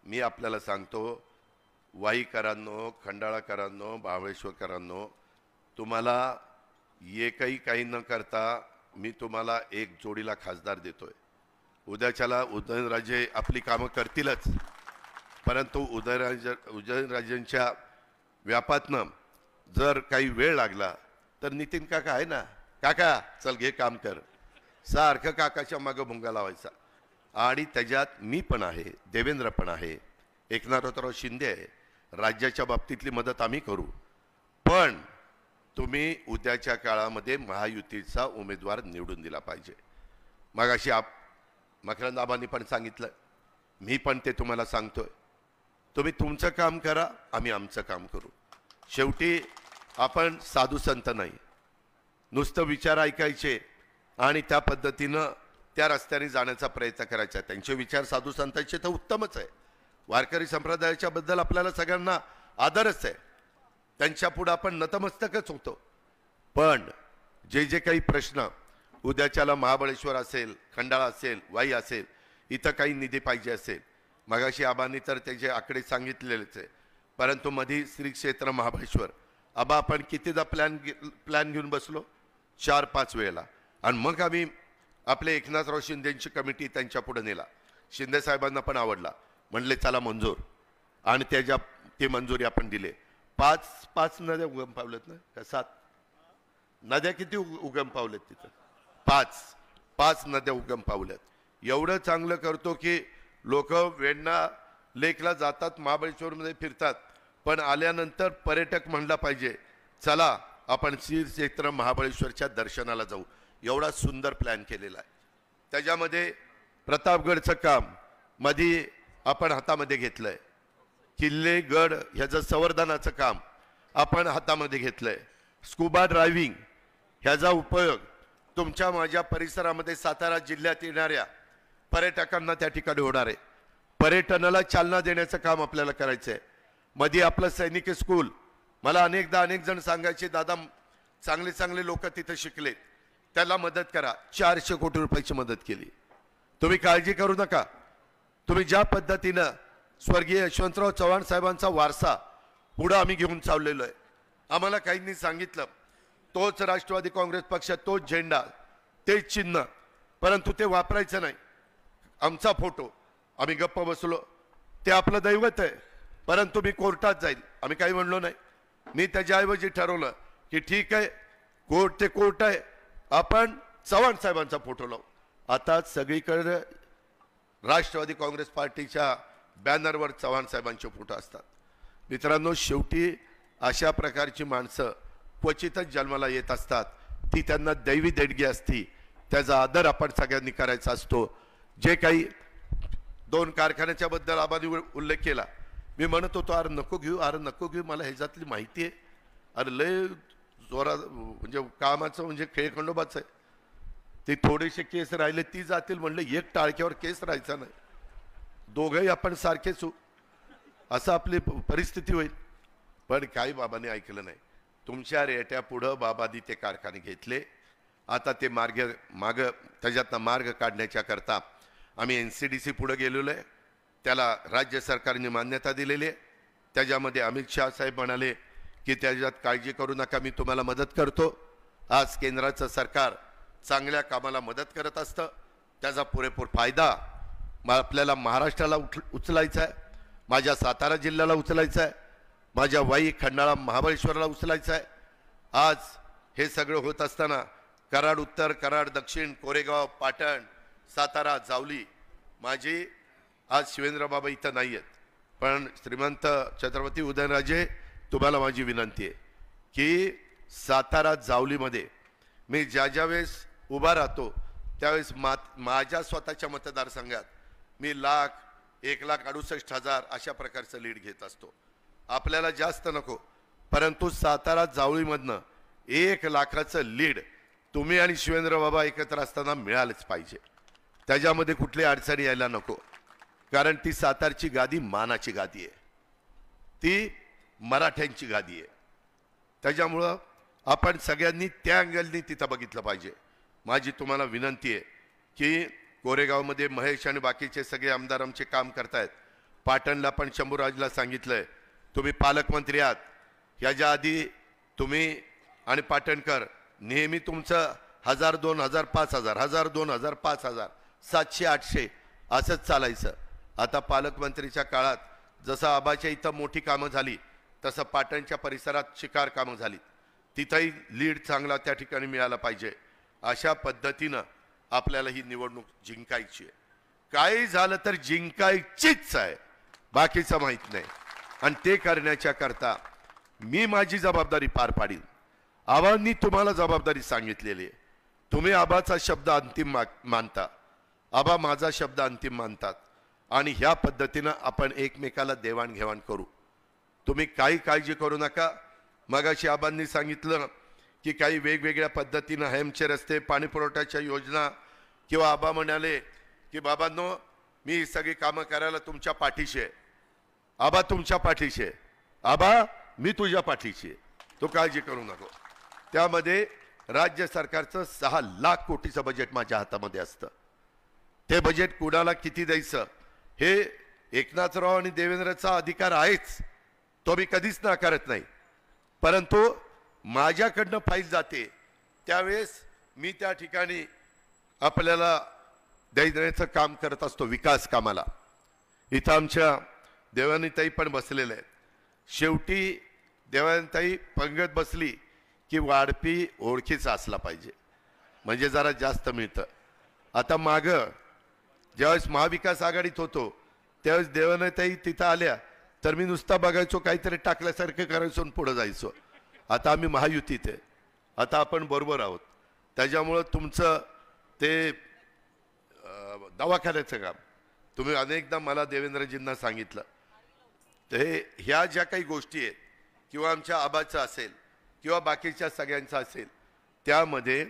मी आपल्याला सांगतो, वाईकरांनो, खंडाळाकरांनो, महाबळेश्वरकरांनो, तुम्हाला एकही काही न करता मी तुम्हाला एक जोडीला खासदार देतोय. उद्याच्याला उदयनराजे आपली कामं करतीलच, परंतु उदयनराजेंच्या व्यापातनं जर काही वेळ लागला तर नितीन काका आहे ना, काका चल घे काम कर, सारखं काकाच्या मागं भुंगा लावायचा. आणि त्याच्यात मी पण आहे, देवेंद्र पण आहे, एकनाथराव शिंदे आहे. राज्याच्या बाबतीतली मदत आम्ही करू, पण तुम्ही उद्याच्या काळामध्ये महायुतीचा उमेदवार निवडून दिला पाहिजे. मगाशी मकरंद आबांनी पण सांगितलं, मी पण ते तुम्हाला सांगतोय, तुम्ही तुमचं काम करा, आम्ही आमचं काम करू. शेवटी आपण साधू संत नाही, नुसतं विचार ऐकायचे आणि त्या पद्धतीनं त्या रस्त्याने जाण्याचा प्रयत्न करायचा. त्यांचे विचार साधू संतांचे तर उत्तमच आहे, वारकरी संप्रदायाच्या बद्दल आपल्याला सगळ्यांना आदरच आहे, त्यांच्या पुढे आपण नतमस्तकच होतो. पण जे जे काही प्रश्न उद्याच्याला महाबळेश्वर असेल, खंडाळा असेल, वाई असेल, इथं काही निधी पाहिजे असेल, मगाशी आबांनी तर त्याचे आकडे सांगितलेलेच आहे, परंतु मधी श्री क्षेत्र महाबळेश्वर आबा आपण कितीदा प्लॅन घेऊन बसलो, 4-5 वेळेला. आणि मग आम्ही आपले एकनाथराव शिंदेची कमिटी त्यांच्या पुढे नेला, शिंदे साहेबांना पण आवडला, म्हणले चला मंजूर, आणि ती मंजुरी आपण दिले. 5 नद्या उगम पावलेत ना, का 7 नद्या किती उगम पावलेत तिथं? 5 नद्या उगम पावल्यात. एवढं चांगलं करतो की लोक वेण्णा लेकला जातात, महाबळेश्वरमध्ये फिरतात, पण आल्यानंतर पर्यटक म्हणला पाहिजे चला आपण श्री क्षेत्र महाबळेश्वरच्या दर्शनाला जाऊ. एवढा सुंदर प्लॅन केलेला आहे. त्याच्यामध्ये प्रतापगडचं काम मधी आपण हातामध्ये घेतलंय, किल्ले गड ह्याचं संवर्धनाचं काम आपण हातामध्ये घेतलंय, स्कुबा ड्रायव्हिंग ह्याचा उपयोग तुमच्या माझ्या परिसरामध्ये सातारा जिल्ह्यात येणाऱ्या पर्यटकांना त्या ठिकाणी होणार आहे. पर्यटनाला चालना देण्याचं काम आपल्याला करायचं आहे. मध्ये आपलं सैनिकी स्कूल, मला अनेक जण सांगायचे दादा चांगले चांगले लोक तिथे शिकले, त्याला मदत करा. 400 कोटी रुपयाची मदत केली. तुम्ही काळजी करू नका, तुम्ही ज्या पद्धतीनं स्वर्गीय यशवंतराव चव्हाण साहेबांचा वारसा पुढे आम्ही घेऊन चाललेलो आहे. आम्हाला काहींनी सांगितलं तोच राष्ट्रवादी काँग्रेस पक्ष, तोच झेंडा, तेच चिन्ह, परंतु ते वापरायचं नाही. आमचा फोटो, आम्ही गप्प बसलो, ते आपलं दैवत आहे, परंतु मी कोर्टात जाईल, आम्ही काही म्हणलो नाही. मी त्याच्याऐवजी ठरवलं की ठीक आहे, कोर्ट ते कोर्ट आहे, आपण चव्हाण साहेबांचा फोटो लावू. आता सगळीकडे राष्ट्रवादी काँग्रेस पार्टीच्या बॅनरवर चव्हाण साहेबांचे फोटो असतात. मित्रांनो, शेवटी अशा प्रकारची माणसं क्वचितच जन्माला येत असतात, ती त्यांना दैवी देणगी असती, त्याचा आदर आपण सगळ्यांनी करायचा असतो. जे काही 2 कारखान्याच्या बद्दल आबांनी उल्लेख केला, मी म्हणत होतो अरे नको घेऊ, मला ह्याच्यातली माहिती आहे, अरे लय जोरा म्हणजे कामाचं म्हणजे खेळखंडोबाच आहे, ते थोडेसे केस राहिले ती जातील, म्हणलं एक टाळक्यावर केस राहायचा नाही, दोघंही आपण सारखेच हो, असं आपली परिस्थिती होईल. पण काही बाबांनी ऐकलं नाही. तुमच्या रेट्या पुढं बाबांनी ते कारखाने घेतले. आता ते माग त्याच्यातनं मार्ग काढण्याच्या करता आम्ही NCDC पुढे गेलेलो आहे, त्याला राज्य सरकारने मान्यता दिलेली आहे. त्याच्यामध्ये अमित शाह साहेब म्हणाले की त्याच्यात काळजी करू नका, मी तुम्हाला मदत करतो. आज केंद्राचं सरकार चांगल्या कामाला मदत करत असतं, त्याचा पुरेपूर फायदा आपल्याला महाराष्ट्राला उचलायचा आहे, माझ्या सातारा जिल्ह्याला उचलायचा आहे, माझ्या वाई खंडाळा महाबळेश्वरला उचलायचा आहे. आज हे सगळं होत असताना कराड उत्तर, कराड दक्षिण, कोरेगाव, पाटण, सातारा, जावली, माझी आज शिवेंद्र बाबा इथं नाही आहेत, पण श्रीमंत छत्रपती उदयनराजे तुम्हाला माझी विनंती आहे की सातारा जावलीमध्ये मी ज्या वेळेस उभा राहतो त्यावेळेस माझ्या स्वतःच्या मतदारसंघात मी 1,68,000 अशा प्रकारचं लीड घेत असतो. आपल्याला जास्त नको, परंतु सातारा जावळीमधनं 1 लाखाचं लीड तुम्ही आणि शिवेंद्र बाबा एकत्र असताना मिळालंच पाहिजे. त्याच्यामध्ये कुठली अडचणी यायला नको, कारण ती सातारची गादी मानाची गादी आहे, ती मराठ्यांची गादी आहे. त्याच्यामुळं आपण सगळ्यांनी त्या अँगलनी तिथं बघितलं पाहिजे. माझी तुम्हाला विनंती आहे की कोरेगावमध्ये महेश आणि बाकीचे सगळे आमदार आमचे काम करतायत. पाटणला पण शंभूराजला सांगितलंय तुम्ही पालकमंत्री आहात, ह्याच्या आधी तुम्ही आणि पाटणकर नेहमी तुमचं 1000, 2000, 5000, 1000, 2000, 5000, 700, 800 असंच चालायचं. आता पालकमंत्रीच्या काळात जसं आबाच्या इथं मोठी कामं झाली तसं पाटणच्या परिसरात शिकार कामं झाली, तिथंही लीड चांगला त्या ठिकाणी मिळाला पाहिजे. अशा पद्धतीनं आपल्याला ही निवडणूक जिंकायची आहे. काही झालं तर जिंकायचीच आहे, बाकीचं माहीत नाही. आणि ते करण्याच्या करता मी माझी जबाबदारी पार पाडीन. आबांनी तुम्हाला जबाबदारी सांगितलेली आहे. तुम्ही आबाचा शब्द अंतिम मानता, आबा माझा शब्द अंतिम मानतात आणि ह्या पद्धतीनं आपण एकमेकाला देवाणघेवाण करू. तुम्ही काही काळजी करू नका. मगाशी आबांनी सांगितलं की काही वेगवेगळ्या पद्धतीनं हेमचे रस्ते, पाणी पुरवठ्याच्या योजना, किंवा आबा म्हणाले की बाबांनो मी ही सगळी कामं करायला तुमच्या पाठीशी आहे. आबा तुमच्या पाठीशी आहे, आबा मी तुझ्या पाठीशी आहे, तो काळजी करू नको. त्यामध्ये राज्य सरकारचं 6 लाख कोटीचं बजेट माझ्या हातामध्ये असतं. ते बजेट कुणाला किती द्यायचं हे एकनाथराव आणि देवेंद्रचा अधिकार आहेच, तो मी कधीच नाकारत नाही. परंतु माझ्याकडनं फाईल जाते त्यावेळेस मी त्या ठिकाणी आपल्याला देण्याचं काम करत असतो विकास कामाला. इथं आमच्या देवानीताई पण बसलेल्या आहेत. शेवटी देवानीताई पंगत बसली की वाढपी ओळखीचा असला पाहिजे, म्हणजे जरा जास्त मिळतं. आता मागं ज्यावेळेस महाविकास आघाडीत होतो त्यावेळेस देवानीताई तिथं आल्या तर मी नुसता बघायचो, काहीतरी टाकल्यासारखं करायचो आणि पुढं जायचो. आता आम्ही महायुतीत आहे, आता आपण बरोबर आहोत. त्याच्यामुळं तुमचं ते दवाखान्याचं काम तुम्ही अनेकदा मला देवेंद्रजींना सांगितलं. ते ह्या ज्या काही गोष्टी आहेत किंवा आमच्या आबाचं असेल किंवा बाकीच्या सगळ्यांचं असेल, त्यामध्ये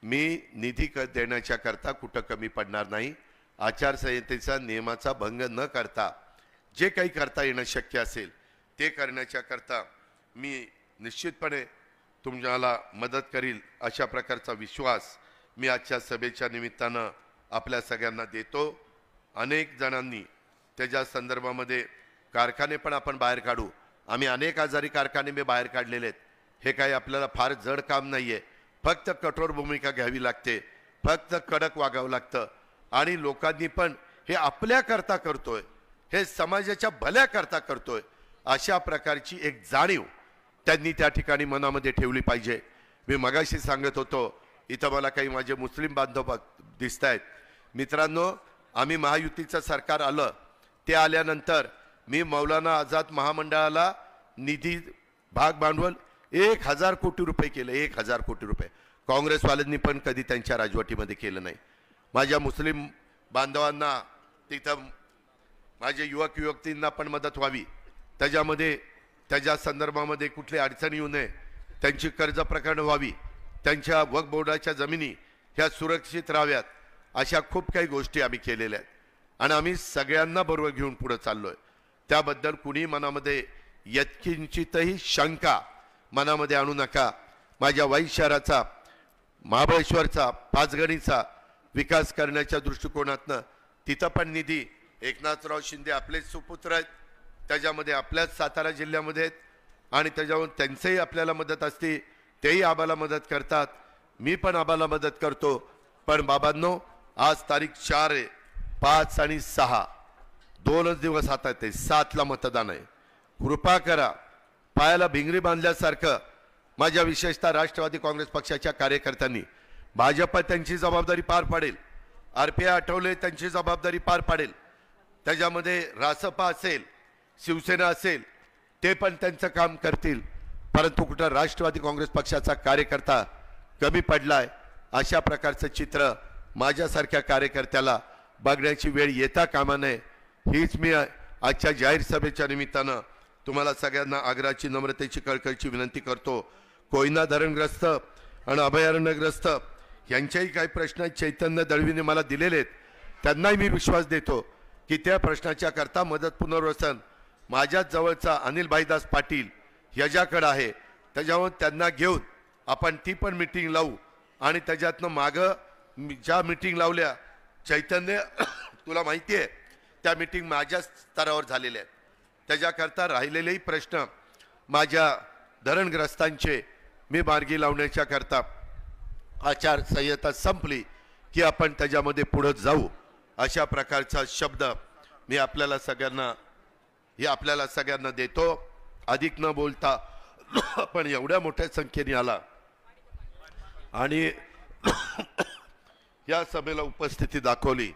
मी निधी देण्याच्या करता कुठं कमी पडणार नाही. आचारसंहितेचा नियमाचा भंग न करता जे काही करता येणं शक्य असेल ते करण्याच्या करता मी निश्चितपणे तुम्हाला मदत करील, अशा प्रकारचा विश्वास मी आजच्या सभेच्या निमित्तानं आपल्या सगळ्यांना देतो. अनेक जणांनी त्याच्या संदर्भामध्ये कारखाने पण आपण बाहेर काढू. आम्ही अनेक आजारी कारखाने मी बाहेर काढलेले आहेत. हे काही आपल्याला फार जड काम नाही आहे, फक्त कठोर भूमिका घ्यावी लागते, फक्त कडक वागावं लागतं. आणि लोकांनी पण हे आपल्याकरता करतोय, हे समाजाच्या भल्याकरता करतोय, अशा प्रकारची एक जाणीव त्यांनी त्या ठिकाणी मनामध्ये ठेवली पाहिजे. मी मगाशी सांगत होतो, इथं मला काही माझे मुस्लिम बांधव दिसत आहेत. मित्रांनो, आम्ही महायुतीचं सरकार आलं, ते आल्यानंतर मी मौलाना आझाद महामंडळाला निधी भाग भांडवल 1000 कोटी रुपये केलं. 1000 कोटी रुपये काँग्रेसवाल्यांनी पण कधी त्यांच्या राजवटीमध्ये केलं नाही. माझ्या मुस्लिम बांधवांना तिथं माझे युवक युवतींना पण मदत व्हावी, त्याच्यामध्ये त्याच्या संदर्भामध्ये कुठली अडचणी येऊ नये, त्यांची कर्ज प्रकरण व्हावी, त्यांच्या वक्फ बोर्डाच्या जमिनी ह्या सुरक्षित राहाव्यात, अशा खूप काही गोष्टी आम्ही केलेल्या आहेत. आणि आम्ही सगळ्यांना बरोबर घेऊन पुढे चाललोय. त्याबद्दल कुणी मनामध्ये यत्किंचितही शंका मनामध्ये आणू नका. माझ्या वाई शहराचा, महाबळेश्वरचा, पाचगणीचा विकास करण्याच्या दृष्टिकोनातनं तिथं पण निधी एकनाथराव शिंदे आपलेच सुपुत्र आहेत, त्याच्यामध्ये आपल्याच सातारा जिल्ह्यामध्ये आहेत आणि त्याच्यावर त्यांचंही आपल्याला मदत असते, तेही आबाला मदत करतात, मी पण आबाला मदत करतो. पण बाबांनो, आज तारीख 4 आहे, 5 आणि 6 2च दिवस हातात आहे. 7ला मतदान आहे. कृपा करा, पायाला भिंगरी बांधल्यासारखं माझ्या विशेषतः राष्ट्रवादी काँग्रेस पक्षाच्या कार्यकर्त्यांनी, भाजप त्यांची जबाबदारी पार पाडेल, RPI आठवले त्यांची जबाबदारी पार पाडेल, त्याच्यामध्ये रासपा असेल, शिवसेना असेल, ते पण त्यांचं काम करतील. परंतु कुठं राष्ट्रवादी काँग्रेस पक्षाचा कार्यकर्ता कमी पडलाय, अशा प्रकारचं चित्र माझ्यासारख्या कार्यकर्त्याला बघण्याची वेळ येता कामा नये, हीच मी आजच्या जाहीर सभेच्या निमित्तानं तुम्हाला सगळ्यांना आग्रहाची, नम्रतेची, कळकळीची विनंती करतो. कोयना धरणग्रस्त आणि अभयारण्यग्रस्त यांच्याही काही प्रश्न चैतन्य दळवीने मला दिलेले आहेत, त्यांनाही मी विश्वास देतो की त्या प्रश्नाच्या करता मदत पुनर्वसन माझ्याच जवळचा अनिल भाईदास पाटील ह्याच्याकडे आहे, त्याच्यावर त्यांना घेऊन आपण ती पण मीटिंग लावू. आणि त्याच्यातनं मागं ज्या मीटिंग लावल्या चैतन्य तुला माहिती आहे, त्या मीटिंग माझ्या स्तरावर झालेल्या आहेत. त्याच्याकरता राहिलेलेही प्रश्न माझ्या धरणग्रस्तांचे मी मार्गी लावण्याच्या करता आचारसंहिता संपली की आपण त्याच्यामध्ये पुढे जाऊ अशा प्रकारचा शब्द मी आपल्याला सगळ्यांना देतो. अधिक न बोलता आपण एवढ्या मोठ्या संख्येने आला आणि या सभेला उपस्थिती दाखवली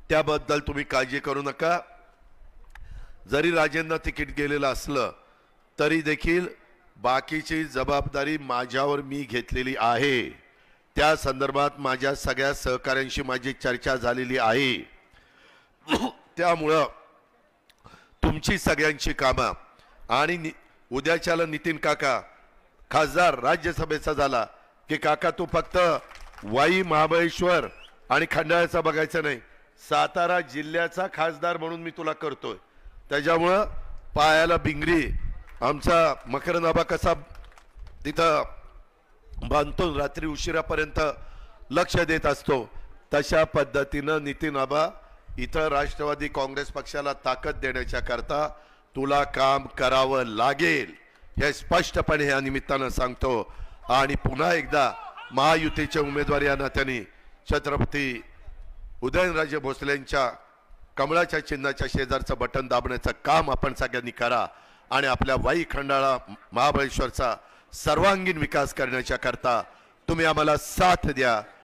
त्याबद्दल तुम्ही काळजी करू नका. जरी राजेंना तिकीट गेलेलं असलं तरी देखील बाकीची जबाबदारी माझ्यावर मी घेतलेली आहे. त्या संदर्भात माझ्या सगळ्या सहकाऱ्यांशी माझी चर्चा झालेली आहे. त्यामुळं तुमची सगळ्यांची कामं आणि उद्याच्याला नितीन काका खासदार राज्यसभेचा झाला की काका तू फक्त वाई महाबळेश्वर आणि खंडाळ्याचा बघायचं नाही, सातारा जिल्ह्याचा खासदार म्हणून मी तुला करतोय. त्याच्यामुळं पायाला बिंगरी आमचा मकरंद आबा कसा तिथं बांधतो रात्री उशिरापर्यंत लक्ष देत असतो तशा पद्धतीनं नितीन आबा इथं राष्ट्रवादी काँग्रेस पक्षाला ताकद देण्याच्या करता तुला काम करावं लागेल हे स्पष्टपणे या निमित्तानं सांगतो. आणि पुन्हा एकदा महायुतीच्या उमेदवारी या नात्याने छत्रपती उदयनराजे भोसलेंच्या कमळाच्या चिन्हाच्या शेजारचं बटन दाबण्याचं काम आपण सगळ्यांनी करा आणि आपल्या वाई खंडाळा महाबळेश्वरचा सर्वांगीण विकास करण्याच्या करता तुम्ही आम्हाला साथ द्या.